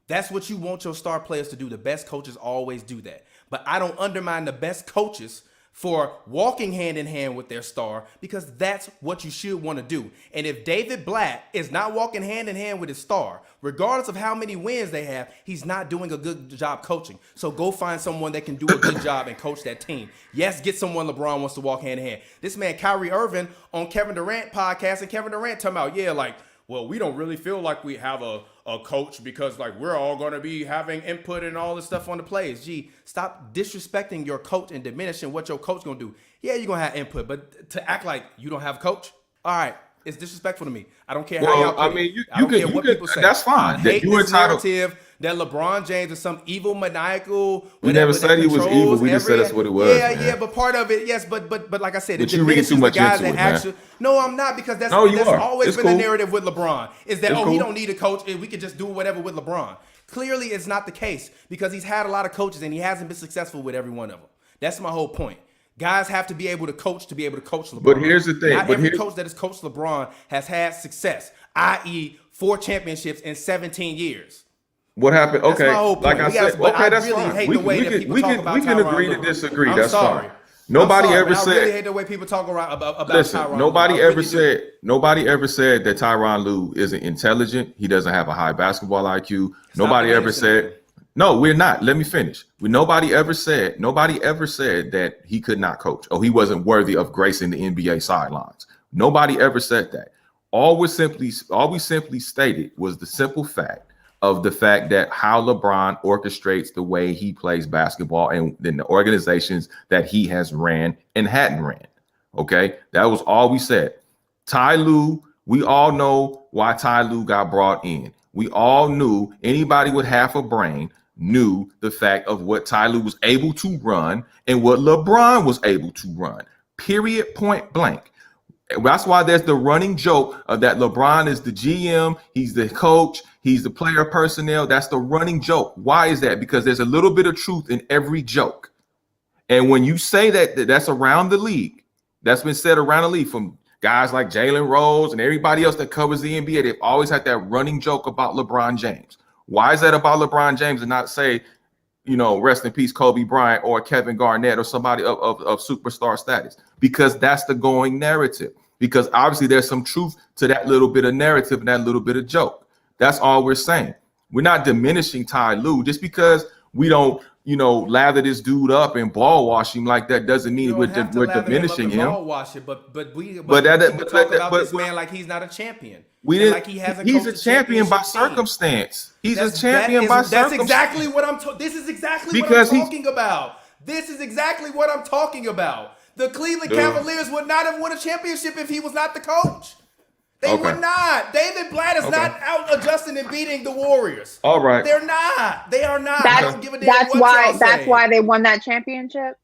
That's what you want your star players to do. The best coaches always do that. But I don't undermine the best coaches for walking hand in hand with their star because that's what you should want to do. And if David Blatt is not walking hand in hand with his star, regardless of how many wins they have, he's not doing a good job coaching. So go find someone that can do a good job and coach that team. Yes, get someone LeBron wants to walk hand in hand. This man, Kyrie Irving, on Kevin Durant podcast, and Kevin Durant talking about, well, we don't really feel like we have a coach because we're all going to be having input and all this stuff on the plays. Gee, stop disrespecting your coach and diminishing what your coach going to do. Yeah, you're going to have input, but to act like you don't have a coach, all right, it's disrespectful to me. I don't care how y'all I mean, I don't care what people say. That's fine. I hate this narrative that LeBron James is some evil, maniacal. We never said he was evil. We just said that's what it was. Yeah, but part of it, yes. But like I said, but you read too much into it, man. No, I'm not, because that's always been the narrative with LeBron. Is that he don't need a coach and we can just do whatever with LeBron. Clearly, it's not the case because he's had a lot of coaches and he hasn't been successful with every one of them. That's my whole point. Guys have to be able to coach LeBron. But here's the thing. Not every coach that has coached LeBron has had success, i.e. 4 championships in 17 years. What happened? Okay, that's my whole point. That's fine. We can agree to disagree. That's fine. Nobody ever said. I really hate the way people talk about listen, Tyronn Lue. Nobody ever said that Tyronn Lue isn't intelligent. He doesn't have a high basketball IQ. Nobody ever said. No, we're not. Let me finish. Nobody ever said that he could not coach or he wasn't worthy of gracing the NBA sidelines. Nobody ever said that. All we simply stated was the simple fact that how LeBron orchestrates the way he plays basketball and then the organizations that he has ran and hadn't ran. Okay, that was all we said. Ty Lue, we all know why Ty Lue got brought in. We all knew, anybody with half a brain knew the fact of what Ty Lue was able to run and what LeBron was able to run. Period, point blank. That's why there's the running joke of that LeBron is the GM, he's the coach, he's the player personnel. That's the running joke. Why is that? Because there's a little bit of truth in every joke. And when you say that's around the league, that's been said around the league from guys like Jalen Rose and everybody else that covers the NBA, they've always had that running joke about LeBron James. Why is that about LeBron James and not say, rest in peace, Kobe Bryant or Kevin Garnett or somebody of superstar status? Because that's the going narrative. Because obviously there's some truth to that little bit of narrative and that little bit of joke. That's all we're saying. We're not diminishing Ty Lue. Just because we don't, lather this dude up and ball wash him like that doesn't mean we're diminishing him. Ball wash it, but talk about this man like he's not a champion. He's a champion by circumstance. He's a champion by circumstance. That's exactly what I'm talking. This is exactly what I'm talking about. This is exactly what I'm talking about. The Cleveland Cavaliers would not have won a championship if he was not the coach. They would not. David Blatt is not out adjusting and beating the Warriors. All right. They're not. They are not. I don't give a damn That's why they won that championship.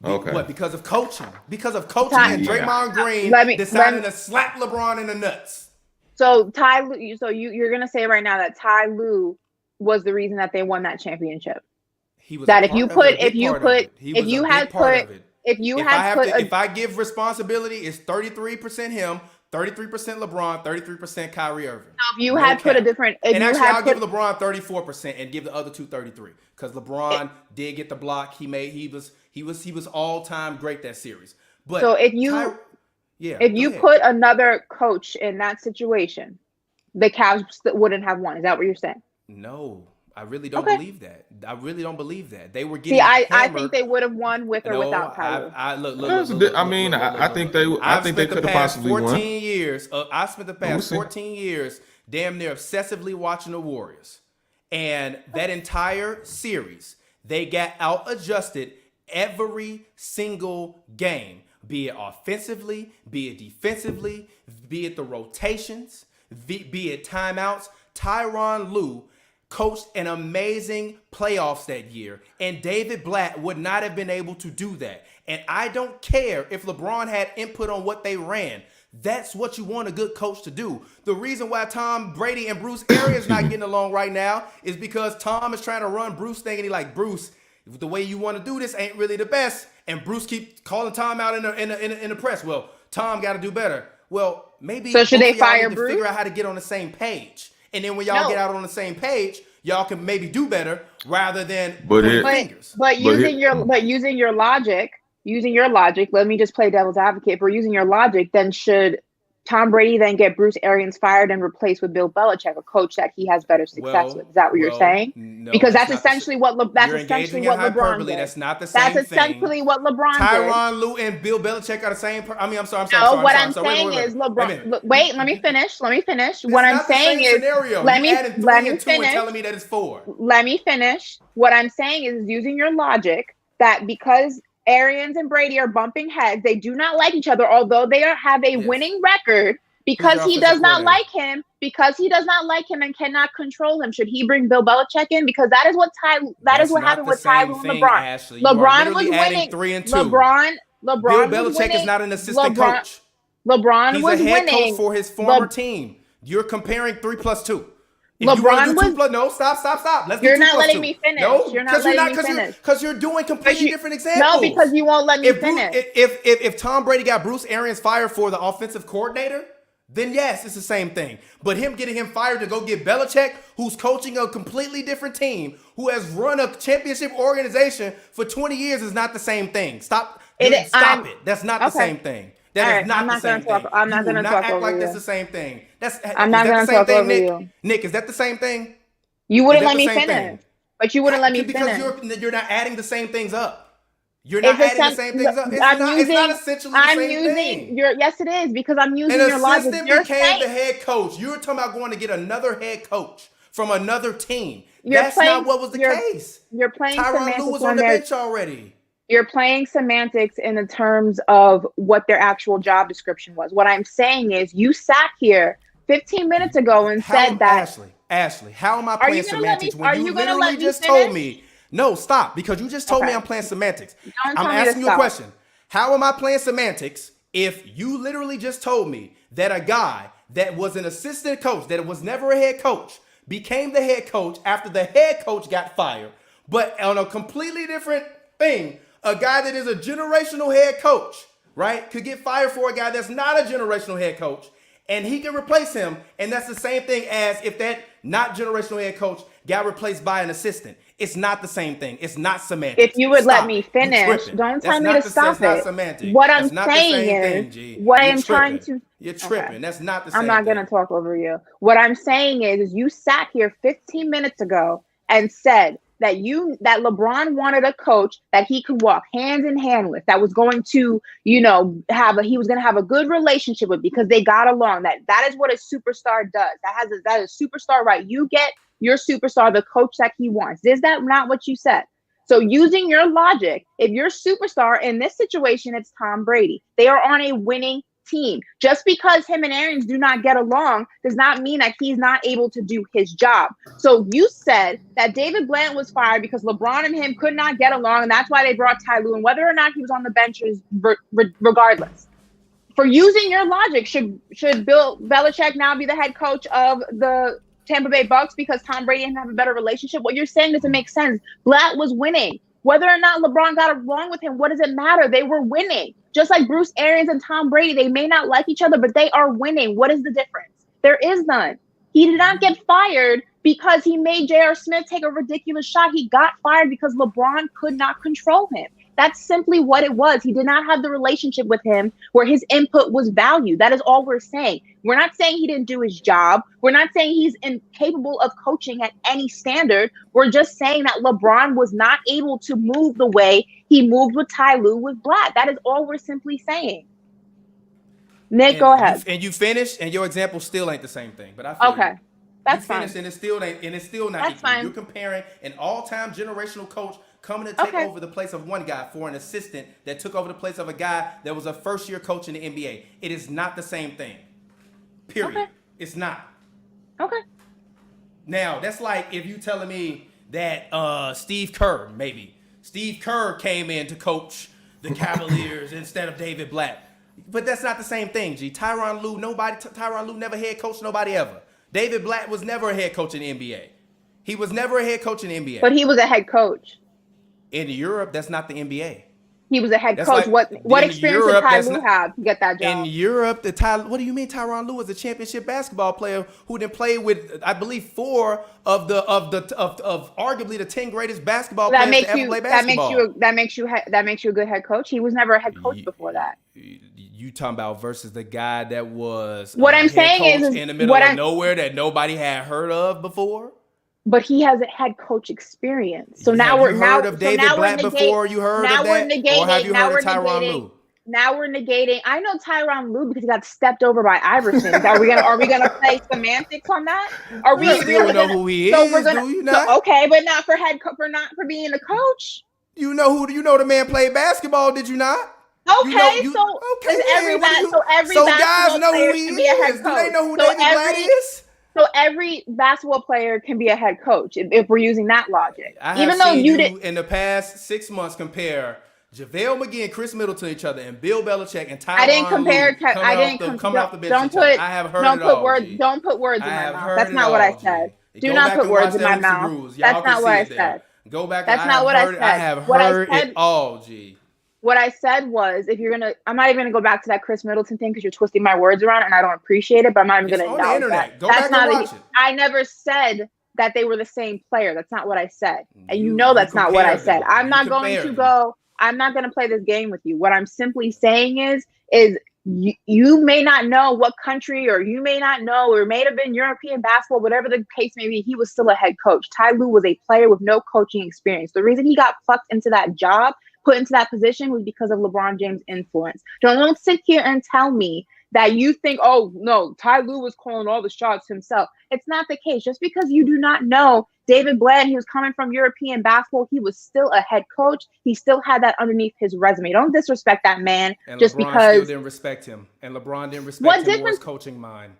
Okay. What? Because of coaching. Because of coaching and Draymond Green deciding to slap LeBron in the nuts. So you're gonna say right now that Ty Lue was the reason that they won that championship. He was that if I give responsibility, it's 33% him, 33% LeBron, 33% Kyrie Irving. So if you had put a different, I'll give LeBron 34% and give the other two 33 because LeBron did get the block. He was all time great that series. But so if you put another coach in that situation, the Cavs wouldn't have won. Is that what you're saying? No. I really don't believe that. I really don't believe that. They were getting I think they would have won with or without Tyler. I think they could have possibly won. I spent the past 14 years damn near obsessively watching the Warriors. And that entire series, they got out adjusted every single game, be it offensively, be it defensively, be it the rotations, be it timeouts. Tyronn Lue coached an amazing playoffs that year, and David Blatt would not have been able to do that. And I don't care if LeBron had input on what they ran. That's what you want a good coach to do. The reason why Tom Brady and Bruce Arians not getting along right now is because Tom is trying to run Bruce thing, and he's like, Bruce, the way you want to do this ain't really the best. And Bruce keeps calling Tom out in the press. Well, Tom got to do better. Well, maybe so should they fire need Bruce? To figure out how to get on the same page. And then when y'all get out on the same page, y'all can maybe do better rather than fingers. But using your logic, let me just play devil's advocate. If we're using your logic, then should Tom Brady then get Bruce Arians fired and replaced with Bill Belichick, a coach that he has better success with? Is that what you're saying? No, because that's essentially what LeBron did. That's not the same thing. That's essentially what LeBron did. Tyronn Lue and Bill Belichick are the same. I'm sorry. What I'm saying is LeBron. Wait, let me finish. What I'm saying is, let me finish. Telling me that it's 4. Let me finish. What I'm saying is using your logic that because Arians and Brady are bumping heads, they do not like each other, although they have a winning record. Because he does not like him, and cannot control him. Should he bring Bill Belichick in? Because that is what happened with Ty Lue and LeBron. Ashley. LeBron was winning. 3 and 2. LeBron Bill Belichick is not an assistant coach. LeBron was winning. He's a head coach for his former team. You're comparing 3 plus 2. LeBron was. No, stop. You're not letting me finish. No, you're not letting me finish. Because you're doing completely different examples. No, because you won't let me finish. If Tom Brady got Bruce Arians fired for the offensive coordinator, then yes, it's the same thing. But him getting him fired to go get Belichick, who's coaching a completely different team, who has run a championship organization for 20 years, is not the same thing. Stop it. That's not the same thing. That is not the same thing. I'm not going to talk over you. Like that's the same thing. I'm not going to talk over you. Nick, is that the same thing? You wouldn't let me finish. But you wouldn't let me finish. Because you're not adding the same things up. You're not adding the same things up. It's not essentially the same thing. Yes, it is, because I'm using your logic. An assistant became the head coach. You're talking about going to get another head coach from another team. That's not what was the case. You're playing Tyronn Lue was on the bench already. You're playing semantics in the terms of what their actual job description was. What I'm saying is you sat here 15 minutes ago and said that. Ashley, how am I playing semantics when you literally just told me? No, stop, because you just told me I'm playing semantics. I'm asking you a question. How am I playing semantics If you literally just told me that a guy that was an assistant coach, that was never a head coach, became the head coach after the head coach got fired, but on a completely different thing, a guy that is a generational head coach, right, could get fired for a guy that's not a generational head coach, and he can replace him, and that's the same thing as if that not generational head coach got replaced by an assistant. It's not the same thing. It's not semantics. If you would let Stop me it. finish, don't tell me to stop That's not it. semantic. What I'm That's not the saying same is, thing, G. what I You're am trying tripping. to. You're tripping. Okay. That's not the same I'm not thing. going to talk over you. What I'm saying is you sat here 15 minutes ago and said that LeBron wanted a coach that he could walk hand in hand with, that was going to, he was going to have a good relationship with because they got along. That is what a superstar does. That is superstar right. You get your superstar the coach that he wants. Is that not what you said? So using your logic, if your superstar in this situation, it's Tom Brady. They are on a winning team. Just because him and Arians do not get along does not mean that he's not able to do his job. So you said that David Bland was fired because LeBron and him could not get along, and that's why they brought Ty Lue, and whether or not he was on the bench is regardless. For using your logic, should Bill Belichick now be the head coach of the Tampa Bay Bucks because Tom Brady didn't have a better relationship? What you're saying doesn't make sense. Blatt was winning. Whether or not LeBron got along with him, what does it matter? They were winning. Just like Bruce Arians and Tom Brady, they may not like each other, but they are winning. What is the difference? There is none. He did not get fired because he made J.R. Smith take a ridiculous shot. He got fired because LeBron could not control him. That's simply what it was. He did not have the relationship with him where his input was valued. That is all we're saying. We're not saying he didn't do his job. We're not saying he's incapable of coaching at any standard. We're just saying that LeBron was not able to move the way he moved with Ty Lue with Blatt. That is all we're simply saying. Nick, go ahead. You finished, and your example still ain't the same thing. But I feel Okay, that's you fine. finished, and it's still not. That's equal. fine. You're comparing an all-time generational coach coming to take over the place of one guy for an assistant that took over the place of a guy that was a first-year coach in the NBA. It is not the same thing. Period. Okay. It's not. Okay. Now, that's like if you telling me that Steve Kerr came in to coach the Cavaliers instead of David Blatt. But that's not the same thing, G. Tyronn Lue never head coached nobody ever. David Blatt was never a head coach in the NBA. He was never a head coach in the NBA. But he was a head coach. In Europe, that's not the NBA. He was a head That's coach. like- What in experience Europe, did Ty that's Lue not- have to get that job? In Europe, what do you mean Tyronn Lue was a championship basketball player who then played with, I believe, 4 of arguably the 10 greatest basketball players to ever play basketball. That makes you a good head coach. He was never a head coach before that. You talking about versus the guy that was What I'm head saying coach is in the middle of nowhere that nobody had heard of before? But he has a head coach experience. So Have we're you heard of David Blatt before? You heard of that? Or have you heard of Tyronn Lue? Now we're negating. I know Tyronn Lue because he got stepped over by Iverson. Are we gonna play semantics on that? Are we You still really know gonna, who he so is, we're gonna, do you not? So, okay, but not for being the coach. You know the man played basketball, did you not? Okay, every so guys know who he is. Do they know who David Blatt is? So every basketball player can be a head coach if we're using that logic. I have seen you in the past 6 months compare JaVale McGee and Chris Middleton to each other, and Bill Belichick and Tyronn Lue. I didn't compare. Coming off the bench. I have heard it all. Don't put words in my mouth. That's not what I said. Do not put words in my mouth. That's not what I said. Go back. That's not what I said. I have heard it all, G. What I said was, I'm not even gonna go back to that Chris Middleton thing because you're twisting my words around and I don't appreciate it, but I'm not even gonna acknowledge that. Go back and watch it. I never said that they were the same player. That's not what I said. And you know that's not what I said. I'm not going to play this game with you. What I'm simply saying is you may not know what country, or you may not know, or it may have been European basketball, whatever the case may be, he was still a head coach. Ty Lue was a player with no coaching experience. The reason he got plucked into that job, put into that position, was because of LeBron James' influence. Don't sit here and tell me that you think, oh no, Ty Lue was calling all the shots himself. It's not the case. Just because you do not know David Blatt, he was coming from European basketball, he was still a head coach. He still had that underneath his resume. Don't disrespect that man just because. LeBron still didn't respect him, and LeBron didn't respect him or his coaching mind.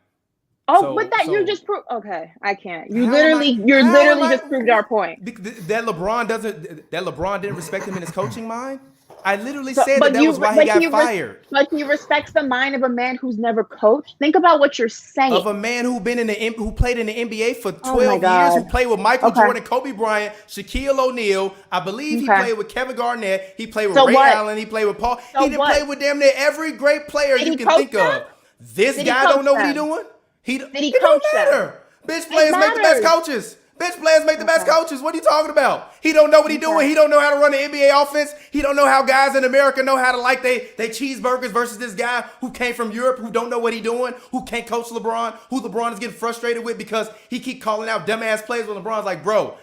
You just proved. Okay, I can't. You literally just proved our point. That LeBron didn't respect him in his coaching mind. I literally said that was why he got fired. But he respects the mind of a man who's never coached. Think about what you're saying. Of a man who played in the NBA for 12 years, who played with Michael Jordan, Kobe Bryant, Shaquille O'Neal. I believe he played with Kevin Garnett. He played with Ray Allen. He played with Paul. He didn't play with damn near every great player you can think of. This guy don't know what he's doing. Did he coach them? Bitch players make the best coaches. Bitch players make the best coaches. What are you talking about? He don't know what he's doing. He don't know how to run the NBA offense. He don't know how guys in America know how to like they cheeseburgers versus this guy who came from Europe, who don't know what he's doing, who can't coach LeBron, who LeBron is getting frustrated with because he keep calling out dumbass plays when LeBron's like, bro,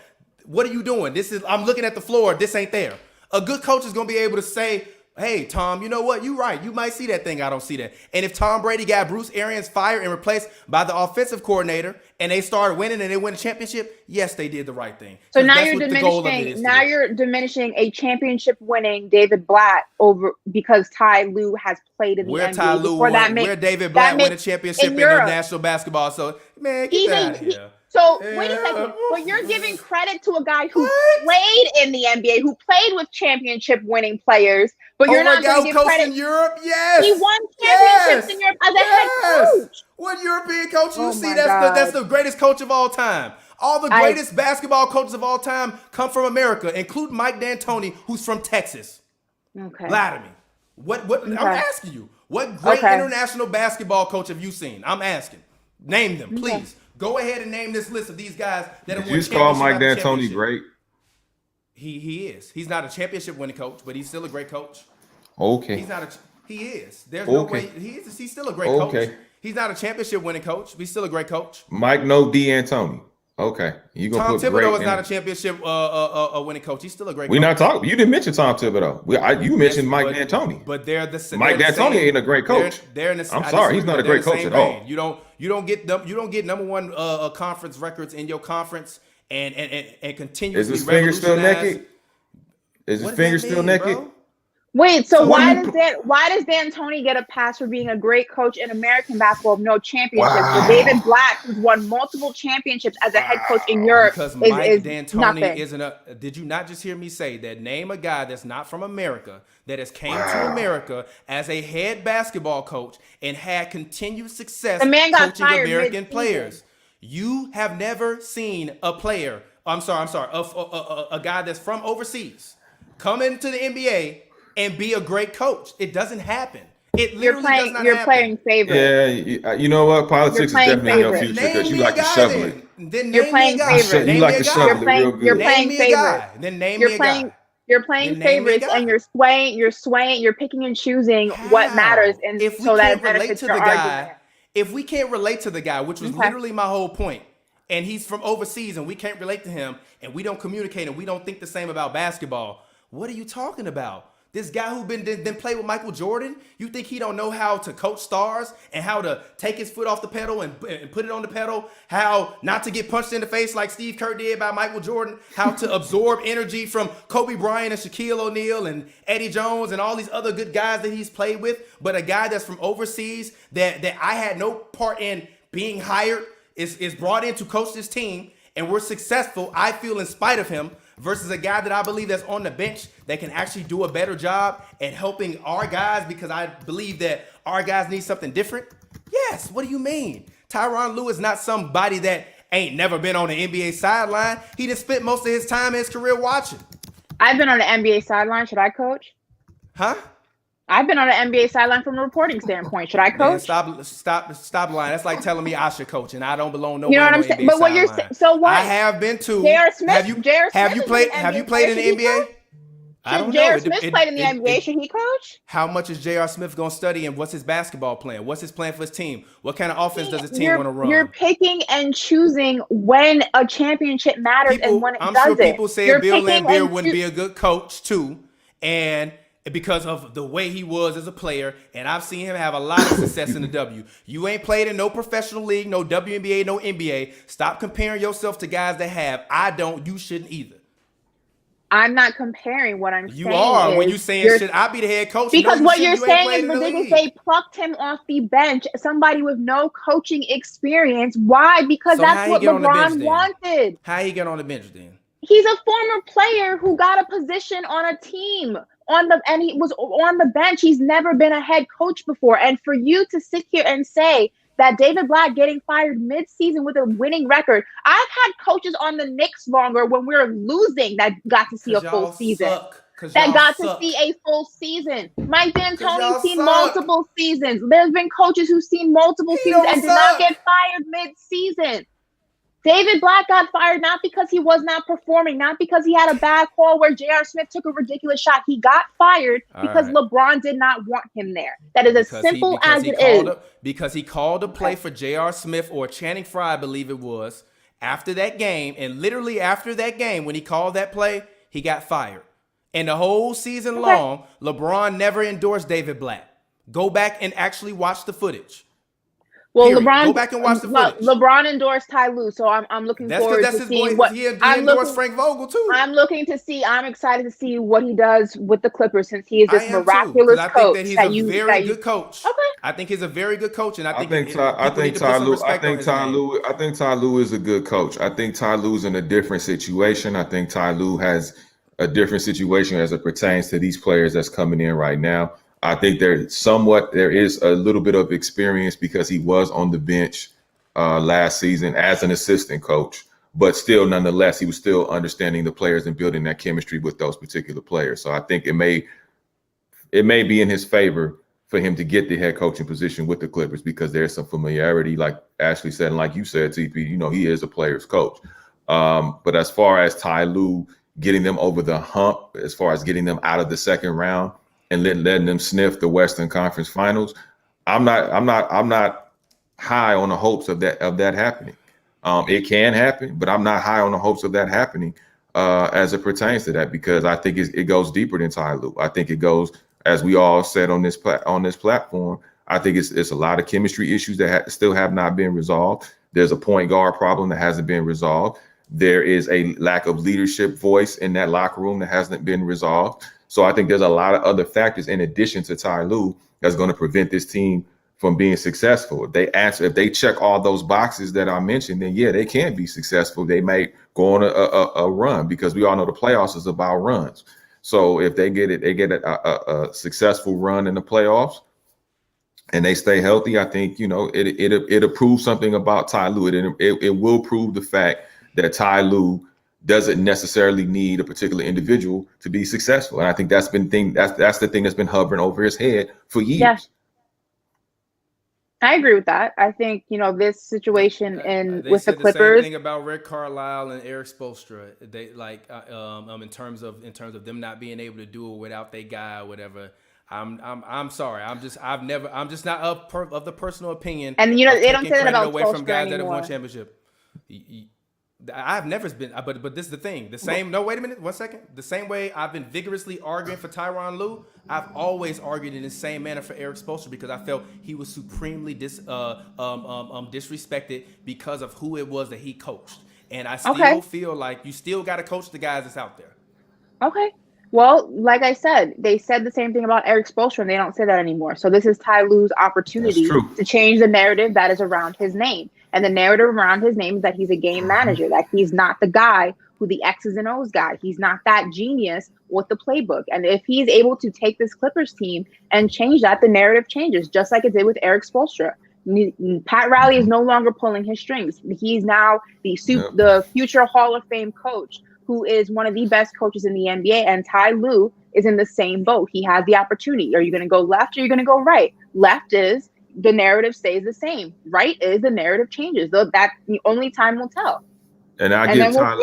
what are you doing? I'm looking at the floor. This ain't there. A good coach is going to be able to say, hey, Tom, you know what? You're right. You might see that thing. I don't see that. And if Tom Brady got Bruce Arians fired and replaced by the offensive coordinator and they started winning and they win a championship, yes, they did the right thing. So now you're diminishing. Now you're diminishing a championship-winning David Blatt over because Ty Lue has played in the NBA. Where David Blatt win a championship in the National Basketball. So, man, get that out of here. So wait a second, but you're giving credit to a guy who played in the NBA, who played with championship-winning players, but you're not going to give credit. In Europe, yes, he won championships in Europe as a head coach. What European coach you see? That's the greatest coach of all time. All the greatest basketball coaches of all time come from America, including Mike D'Antoni, who's from Texas. Okay, lie to me. What? I'm asking you. What great international basketball coach have you seen? I'm asking. Name them, please. Go ahead and name this list of these guys that have won. You just call Mike D'Antoni great? He is. He's not a championship winning coach, but he's still a great coach. Okay. He is. There's no way he's still a great coach. He's not a championship winning coach, but he's still a great coach. Mike D'Antoni. Okay. You gonna Tom put Thibodeau is not a championship winning coach. He's still a great coach. We're not talking. You didn't mention Tom Thibodeau. You mentioned Mike D'Antoni. But they're the same. Mike D'Antoni ain't a great coach. I'm sorry, he's not a great coach at all. You don't get number one conference records in your conference and continuously. Is his finger still naked? Is his finger still naked? Bro? Wait, so why does D'Antoni get a pass for being a great coach in American basketball with no championships? Wow. David Blatt, who's won multiple championships as a head coach in Europe, because Mike D'Antoni isn't a. Did you not just hear me say that? Name a guy that's not from America that has came to America as a head basketball coach and had continued success coaching American players. You have never seen a player. I'm sorry. A guy that's from overseas come into the NBA and be a great coach. It doesn't happen. It literally does not happen. You're playing favorite. Yeah, you know what? Politics is definitely in your future because you like to shovel it. You're playing favorite. You like to shovel it real good. You're playing favorite. Then name me a guy. You're playing favorites and you're swaying, you're picking and choosing what matters, and so that it benefits your argument. If we can't relate to the guy, which was literally my whole point, and he's from overseas and we can't relate to him and we don't communicate and we don't think the same about basketball, what are you talking about? This guy who then played with Michael Jordan, you think he don't know how to coach stars and how to take his foot off the pedal and put it on the pedal, how not to get punched in the face like Steve Kerr did by Michael Jordan, how to absorb energy from Kobe Bryant and Shaquille O'Neal and Eddie Jones and all these other good guys that he's played with, but a guy that's from overseas that I had no part in being hired is brought in to coach this team, and we're successful, I feel, in spite of him, versus a guy that I believe that's on the bench that can actually do a better job at helping our guys, because I believe that our guys need something different. Yes, what do you mean? Tyronn Lue is not somebody that ain't never been on the NBA sideline. He just spent most of his time in his career watching. I've been on the NBA sideline. Should I coach? Huh? I've been on an NBA sideline from a reporting standpoint. Should I coach? Man, stop lying. That's like telling me I should coach, and I don't belong nowhere. You know what I'm saying? But what you're saying, so what? I have been to. J.R. Smith. Have you played in the NBA? I don't know. J.R. Smith played in the NBA. Should he coach? How much is J.R. Smith going to study, and what's his basketball plan? What's his plan for his team? What kind of offense does his team want to run? You're picking and choosing when a championship matters and when it doesn't. I'm sure people say Bill Laimbeer wouldn't be a good coach too, and because of the way he was as a player, and I've seen him have a lot of success in the W. You ain't played in no professional league, no WNBA, no NBA. Stop comparing yourself to guys that have. I don't. You shouldn't either. I'm not comparing. What I'm saying. You are when you saying should I be the head coach? Because what you're saying is ridiculous. They plucked him off the bench. Somebody with no coaching experience. Why? Because that's what LeBron wanted. How he get on the bench then? He's a former player who got a position on a team and he was on the bench. He's never been a head coach before. And for you to sit here and say that David Blatt getting fired mid-season with a winning record, I've had coaches on the Knicks longer when we were losing that got to see a full season. That got to see a full season. Mike D'Antoni's seen multiple seasons. There's been coaches who've seen multiple seasons and did not get fired mid-season. David Blatt got fired not because he was not performing, not because he had a bad call where J.R. Smith took a ridiculous shot. He got fired because LeBron did not want him there. That is as simple as it is. Because he called a play for J.R. Smith or Channing Frye, I believe it was, after that game. And literally after that game, when he called that play, he got fired. And the whole season long, LeBron never endorsed David Blatt. Go back and actually watch the footage. Well, Period. LeBron, go back and watch the footage. LeBron endorsed Ty Lue, so I'm looking forward to seeing what he endorsed Frank Vogel too. I'm excited to see what he does with the Clippers since he is this miraculous coach. I think that he's a very good coach. Okay. I think he's a very good coach, and I think Ty Lue is a good coach. I think Ty Lue's in a different situation. I think Ty Lue has a different situation as it pertains to these players that's coming in right now. I think there is a little bit of experience because he was on the bench last season as an assistant coach, but still, nonetheless, he was still understanding the players and building that chemistry with those particular players. So I think it may be in his favor for him to get the head coaching position with the Clippers because there's some familiarity, like Ashley said, and like you said, TP, he is a player's coach. But as far as Ty Lue getting them over the hump, as far as getting them out of the second round, and letting them sniff the Western Conference Finals, I'm not high on the hopes of that happening. It can happen, but I'm not high on the hopes of that happening as it pertains to that because I think it goes deeper than Ty Lue. I think it goes, as we all said on this platform. I think it's a lot of chemistry issues that still have not been resolved. There's a point guard problem that hasn't been resolved. There is a lack of leadership voice in that locker room that hasn't been resolved. So I think there's a lot of other factors in addition to Ty Lue that's going to prevent this team from being successful. If they check all those boxes that I mentioned, then yeah, they can be successful. They may go on a run because we all know the playoffs is about runs. So if they get a successful run in the playoffs and they stay healthy, I think it'll prove something about Ty Lue. It will prove the fact that Ty Lue doesn't necessarily need a particular individual to be successful. And I think that's the thing that's been hovering over his head for years. Yeah. I agree with that. I think, this situation with the Clippers. Same thing about Rick Carlisle and Eric Spoelstra. They in terms of them not being able to do it without their guy or whatever. I'm sorry. I'm just not of the personal opinion. And they don't say that about away from guys anymore. that have won championship. I've never been, but this is the thing. No, wait a minute, 1 second. The same way I've been vigorously arguing for Tyronn Lue, I've always argued in the same manner for Eric Spoelstra because I felt he was supremely disrespected because of who it was that he coached. And I still feel like you still got to coach the guys that's out there. Okay. Well, like I said, they said the same thing about Eric Spoelstra, and they don't say that anymore. So this is Ty Lue's opportunity to change the narrative that is around his name. And the narrative around his name is that he's a game manager, that he's not the guy who the X's and O's guy. He's not that genius with the playbook. And if he's able to take this Clippers team and change that, the narrative changes, just like it did with Eric Spoelstra. Pat Riley is no longer pulling his strings. He's now the future Hall of Fame coach, who is one of the best coaches in the NBA. And Ty Lue is in the same boat. He has the opportunity. Are you going to go left or are you going to go right? Left is the narrative stays the same. Right is the narrative changes. Though that the only time will tell. And I give Ty.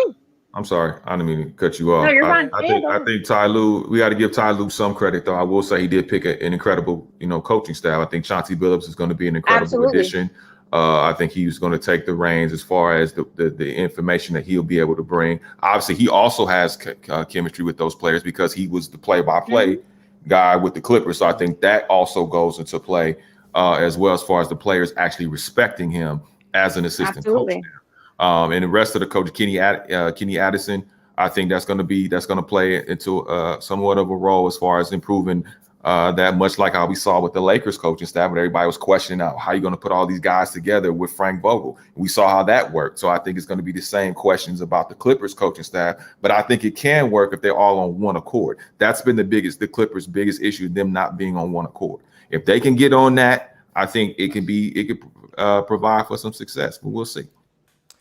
I'm sorry, I didn't mean to cut you off. No, you're fine. I think Ty Lue. We got to give Ty Lue some credit, though. I will say he did pick an incredible, coaching style. I think Chauncey Billups is going to be an incredible addition. I think he's going to take the reins as far as the information that he'll be able to bring. Obviously, he also has chemistry with those players because he was the play-by-play guy with the Clippers. So I think that also goes into play. As well as far as the players actually respecting him as an assistant coach now. And the rest of the coach, Kenny Addison, I think that's going to play into somewhat of a role as far as improving that much like how we saw with the Lakers coaching staff, when everybody was questioning out how you going to put all these guys together with Frank Vogel. We saw how that worked. So I think it's going to be the same questions about the Clippers coaching staff, but I think it can work if they're all on one accord. That's been the Clippers' biggest issue, them not being on one accord. If they can get on that, I think it could provide for some success, but we'll see.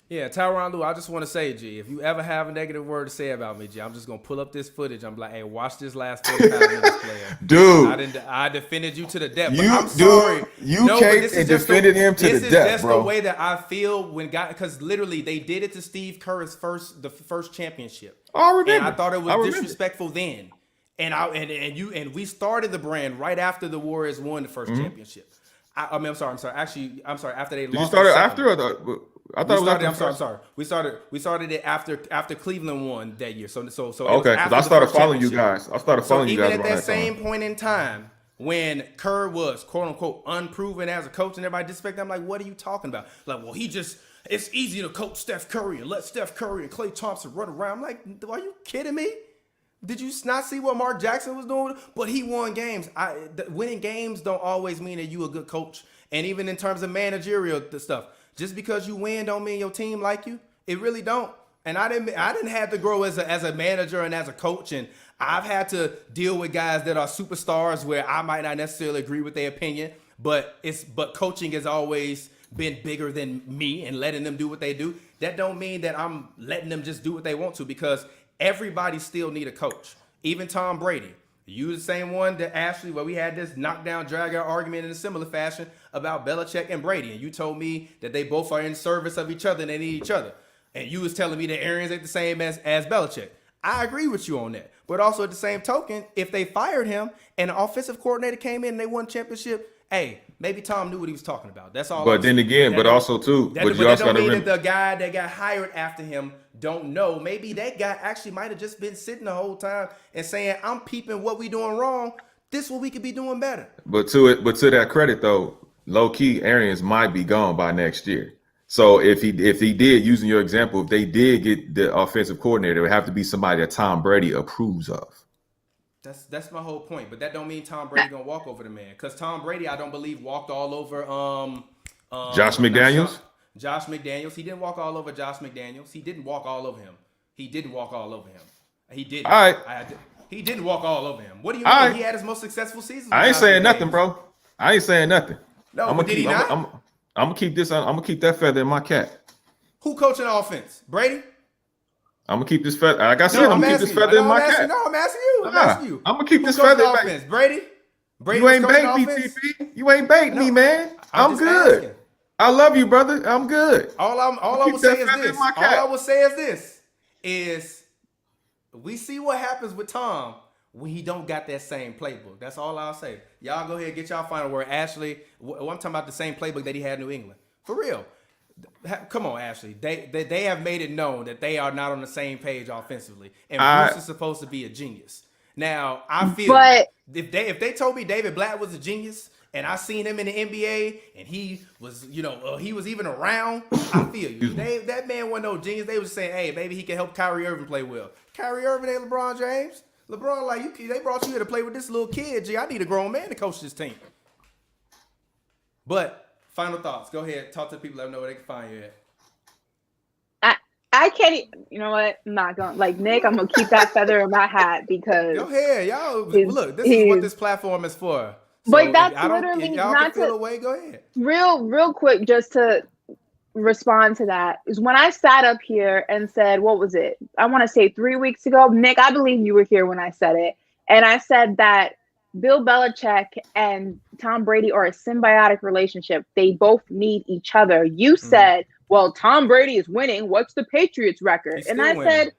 Yeah, Tyronn Lue, I just want to say, G, if you ever have a negative word to say about me, G, I'm just going to pull up this footage. I'm like, hey, watch this last 45 minutes, player. Dude. I defended you to the death. I'm sorry. You came and defended him to the death, bro. This is just the way that I feel when guys, because literally they did it to Steve Kerr's first championship. I remember. And I thought it was disrespectful then. And we started the brand right after the Warriors won the first championship. I'm sorry. Actually, I'm sorry. After they lost. You started after or I thought I'm sorry. We started it after Cleveland won that year. So okay, because I started following you guys. Even at that same point in time when Kerr was quote unquote unproven as a coach and everybody disrespected him, I'm like, what are you talking about? Like, well, it's easy to coach Steph Curry and let Steph Curry and Klay Thompson run around. I'm like, are you kidding me? Did you not see what Mark Jackson was doing? But he won games. Winning games don't always mean that you a good coach. And even in terms of managerial stuff, just because you win don't mean your team like you. It really don't. And I didn't have to grow as a manager and as a coach. And I've had to deal with guys that are superstars where I might not necessarily agree with their opinion. But coaching has always been bigger than me and letting them do what they do. That don't mean that I'm letting them just do what they want to, because everybody still need a coach. Even Tom Brady. You the same one that Ashley, where we had this knockdown, drag out argument in a similar fashion about Belichick and Brady. And you told me that they both are in service of each other and they need each other. And you was telling me that Arians ain't the same as Belichick. I agree with you on that. But also at the same token, if they fired him and an offensive coordinator came in and they won championship, hey, maybe Tom knew what he was talking about. That's all. But then again, but also too, but you also got to remember that the guy that got hired after him don't know. Maybe that guy actually might have just been sitting the whole time and saying, "I'm peeping what we doing wrong. This is what we could be doing better." But to that credit though, low key, Arians might be gone by next year. So if he did, using your example, if they did get the offensive coordinator, it would have to be somebody that Tom Brady approves of. That's my whole point. But that don't mean Tom Brady gonna walk over the man, because Tom Brady, I don't believe, walked all over Josh McDaniels. Josh McDaniels. He didn't walk all over Josh McDaniels. He didn't walk all over him. He didn't. All right. He didn't walk all over him. What do you mean? Right. He had his most successful season. I ain't saying nothing, bro. I ain't saying nothing. No, I'm gonna keep that feather in my cap. Who coaching offense? Brady? I'm gonna keep this feather. Like I said, I'm gonna keep this feather in my cap. No, I'm asking you. I'm gonna keep this feather in my cap. Brady? You ain't bait me, TP. You ain't bait me, man. I'm good. Asking. I love you, brother. I'm good. All I will say is this. Is we see what happens with Tom when he don't got that same playbook. That's all I'll say. Y'all go ahead and get y'all final word. Ashley, I'm talking about the same playbook that he had in New England. For real. Come on, Ashley. They have made it known that they are not on the same page offensively. And Bruce is supposed to be a genius. Now, I feel if they told me David Blatt was a genius and I seen him in the NBA and he was, he was even around, I feel you. That man wasn't no genius. They was saying, hey, maybe he can help Kyrie Irving play well. Kyrie Irving ain't LeBron James. LeBron, they brought you here to play with this little kid. Gee, I need a grown man to coach this team. But final thoughts. Go ahead. Talk to the people. Let them know where they can find you at. I can't. You know what? I'm not going. Like Nick, I'm gonna keep that feather in my hat because. Go ahead, y'all. Look, this is what this platform is for. So but that's literally not to. Away, go ahead. Real quick, just to respond to that, is when I sat up here and said, what was it? I want to say 3 weeks ago, Nick. I believe you were here when I said it, and I said that Bill Belichick and Tom Brady are a symbiotic relationship. They both need each other. You said, well, Tom Brady is winning. What's the Patriots record? And I said,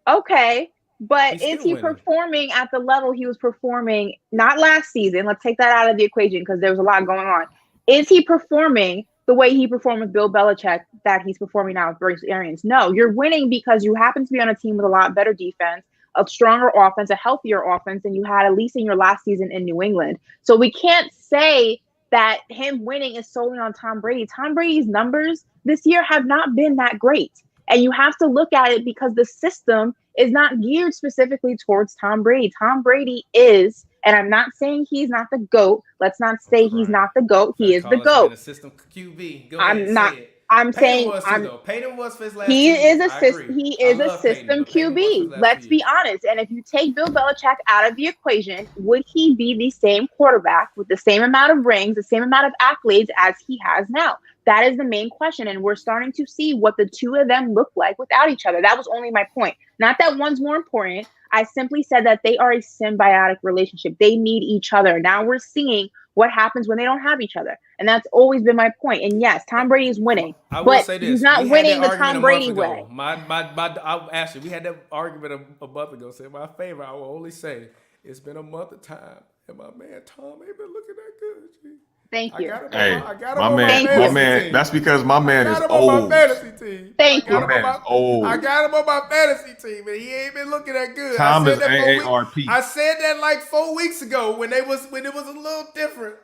okay, but is he performing at the level he was performing not last season? Let's take that out of the equation because there was a lot going on. Is he performing the way he performed with Bill Belichick that he's performing now with Bruce Arians? No, you're winning because you happen to be on a team with a lot better defense, a stronger offense, a healthier offense than you had at least in your last season in New England. So we can't say that him winning is solely on Tom Brady. Tom Brady's numbers this year have not been that great. And you have to look at it because the system is not geared specifically towards Tom Brady. Tom Brady is And I'm not saying he's not the GOAT. Let's not say he's not the GOAT. He is the Call us being GOAT. a system QB. Go ahead, I'm not. say it. I'm Peyton saying was too, though. Peyton was for his last 2 he years. is I agree. he I is a love Peyton, system but Peyton was for his QB. last Let's 2 be years. honest. And if you take Bill Belichick out of the equation, would he be the same quarterback with the same amount of rings, the same amount of accolades as he has now? That is the main question. And we're starting to see what the two of them look like without each other. That was only my point. Not that one's more important. I simply said that they are a symbiotic relationship. They need each other. Now we're seeing what happens when they don't have each other. And that's always been my point. And yes, Tom Brady is winning. I will but say this. he's not We had winning that the argument Tom a Brady month way. ago. Actually, we had that argument a month ago. Say my favorite, I will only say it's been a month of time. And my man Tom ain't been looking that good. G. Thank you. I got him my on man, my fantasy man. team. That's because my man is I got him on my old. fantasy team. Thank you. My man is old. I got him on my fantasy team, and he ain't been looking that good. Tom is that AARP. I said that like 4 weeks ago when it was a little different.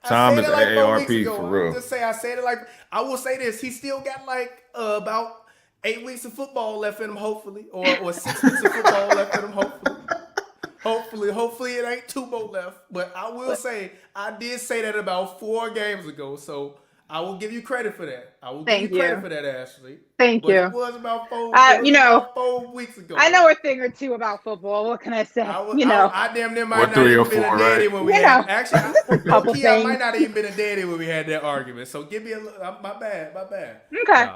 Tom is like 4 weeks AARP ago. for real. Just say I said it like I will say this. He still got like about 8 weeks of football left in him, hopefully, or 6 weeks of football left in him, hopefully. Hopefully it ain't 2 more left. But I will say I did say that about 4 games ago, so I will give you credit for that. I will give you credit for that, Ashley. Thank you. It was about 4. About 4 weeks ago. I know a thing or two about football. What can I say? I damn near might not 3 or even been 4, a daddy right? when we had. Actually, couple low-key, I things. might not even been a daddy when we had that argument. So give me a little. My bad. Okay.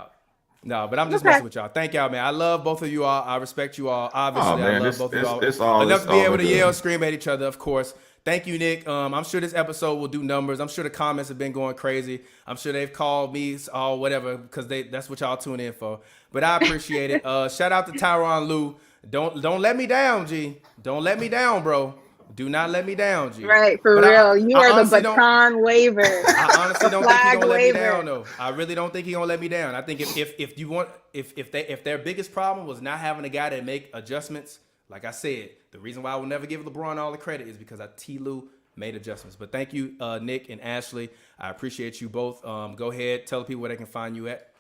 No, but I'm just messing with y'all. Thank y'all, man. I love both of you all. I respect you all. Obviously, man, I love both of y'all. it's all enough to be able to good. yell, scream at each other, of course. Thank you, Nick. I'm sure this episode will do numbers. I'm sure the comments have been going crazy. I'm sure they've called me or whatever because that's what y'all tune in for. But I appreciate it. Shout out to Tyronn Lue. Don't let me down, G. Don't let me down, bro. Do not let me down, G. Right, for real. You are the baton waver. I honestly don't think he's gonna let me waver. down, though. I really don't think he's gonna let me down. I think if their biggest problem was not having a guy that make adjustments, like I said, the reason why I will never give LeBron all the credit is because T. Lue made adjustments. But thank you, Nick and Ashley. I appreciate you both. Go ahead, tell the people where they can find you at.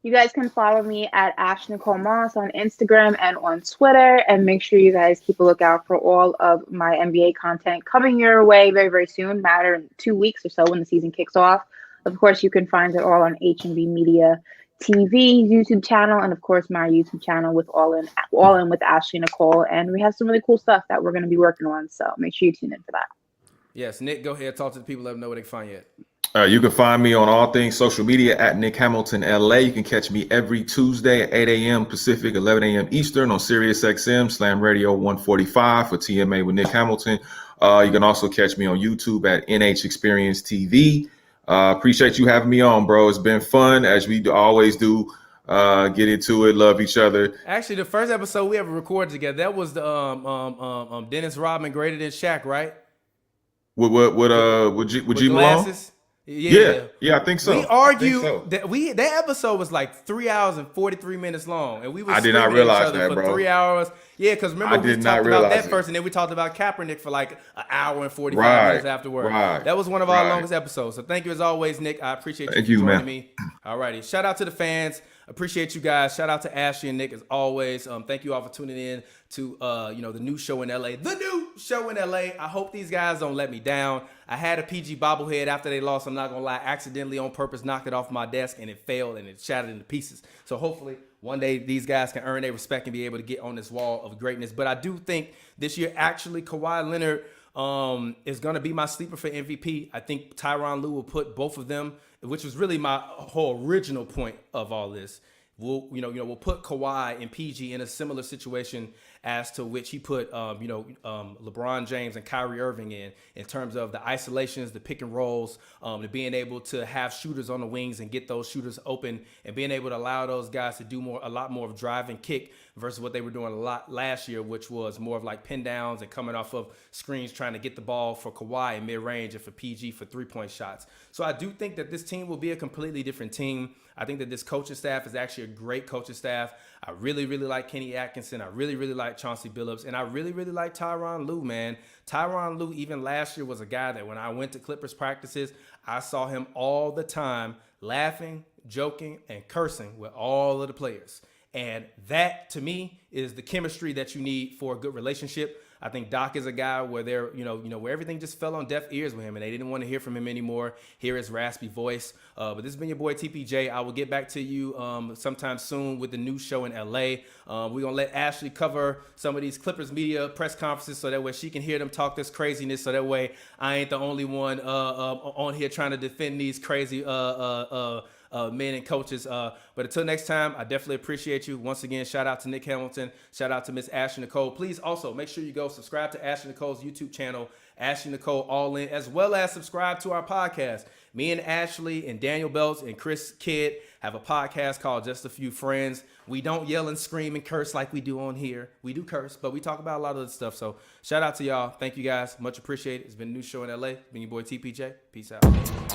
You guys can follow me at Ash Nicole Moss on Instagram and on Twitter. And make sure you guys keep a lookout for all of my NBA content coming your way very, very soon. Matter in 2 weeks or so when the season kicks off. Of course, you can find it all on HNB Media TV YouTube channel, and of course my YouTube channel with All In with Ashley Nicole. And we have some really cool stuff that we're going to be working on. So make sure you tune in for that. Yes, Nick, go ahead, talk to the people, let them know where they can find you at. You can find me on all things social media at Nick Hamilton LA. You can catch me every Tuesday at 8 a.m. Pacific, 11 a.m. Eastern on Sirius XM, Slam Radio 145 for TMA with Nick Hamilton. You can also catch me on YouTube at NH Experience TV. Appreciate you having me on, bro. It's been fun, as we always do. Get into it, love each other. Actually, the first episode we ever recorded together, that was the Dennis Rodman greater than Shaq, right? Would you belong? Yeah, I think so. We argued that episode was like 3 hours and 43 minutes long, and we were I did not screaming at each realize other that, for bro. 3 hours. Yeah, because remember we talked about that first, and then we talked about Kaepernick for like an hour and 45 minutes afterward. Right. That was one of our longest episodes. So thank you as always, Nick. I appreciate you for joining me. All righty. Shout out to the fans. Appreciate you guys. Shout out to Ashley and Nick as always. Thank you all for tuning in to the new show in LA. The new show in LA. I hope these guys don't let me down. I had a PG bobblehead after they lost. I'm not gonna lie, accidentally on purpose knocked it off my desk and it failed and it shattered into pieces. So hopefully one day these guys can earn their respect and be able to get on this wall of greatness. But I do think this year actually Kawhi Leonard is gonna be my sleeper for MVP. I think Tyronn Lue will put both of them, which was really my whole original point of all this. We'll put Kawhi and PG in a similar situation as to which he put, LeBron James and Kyrie Irving in terms of the isolations, the pick and rolls, the being able to have shooters on the wings and get those shooters open and being able to allow those guys to do a lot more of drive and kick versus what they were doing a lot last year, which was more of like pin downs and coming off of screens trying to get the ball for Kawhi in mid-range and for PG for three-point shots. So I do think that this team will be a completely different team. I think that this coaching staff is actually a great coaching staff. I really, really like Kenny Atkinson. I really, really like Chauncey Billups. And I really, really like Tyronn Lue, man. Tyronn Lue, even last year, was a guy that when I went to Clippers practices, I saw him all the time laughing, joking, and cursing with all of the players. And that, to me, is the chemistry that you need for a good relationship. I think Doc is a guy where where everything just fell on deaf ears with him, and they didn't want to hear from him anymore, hear his raspy voice. But this has been your boy TPJ. I will get back to you sometime soon with the new show in LA. We're gonna let Ashley cover some of these Clippers media press conferences so that way she can hear them talk this craziness. So that way I ain't the only one on here trying to defend these crazy men and coaches. But until next time, I definitely appreciate you. Once again, shout out to Nick Hamilton. Shout out to Miss Ashley Nicole. Please also make sure you go subscribe to Ashley Nicole's YouTube channel, Ashley Nicole All In, as well as subscribe to our podcast. Me and Ashley and Daniel Belts and Chris Kidd have a podcast called Just a Few Friends. We don't yell and scream and curse like we do on here. We do curse, but we talk about a lot of other stuff. So shout out to y'all. Thank you guys. Much appreciated. It's been a new show in LA. Been your boy TPJ. Peace out.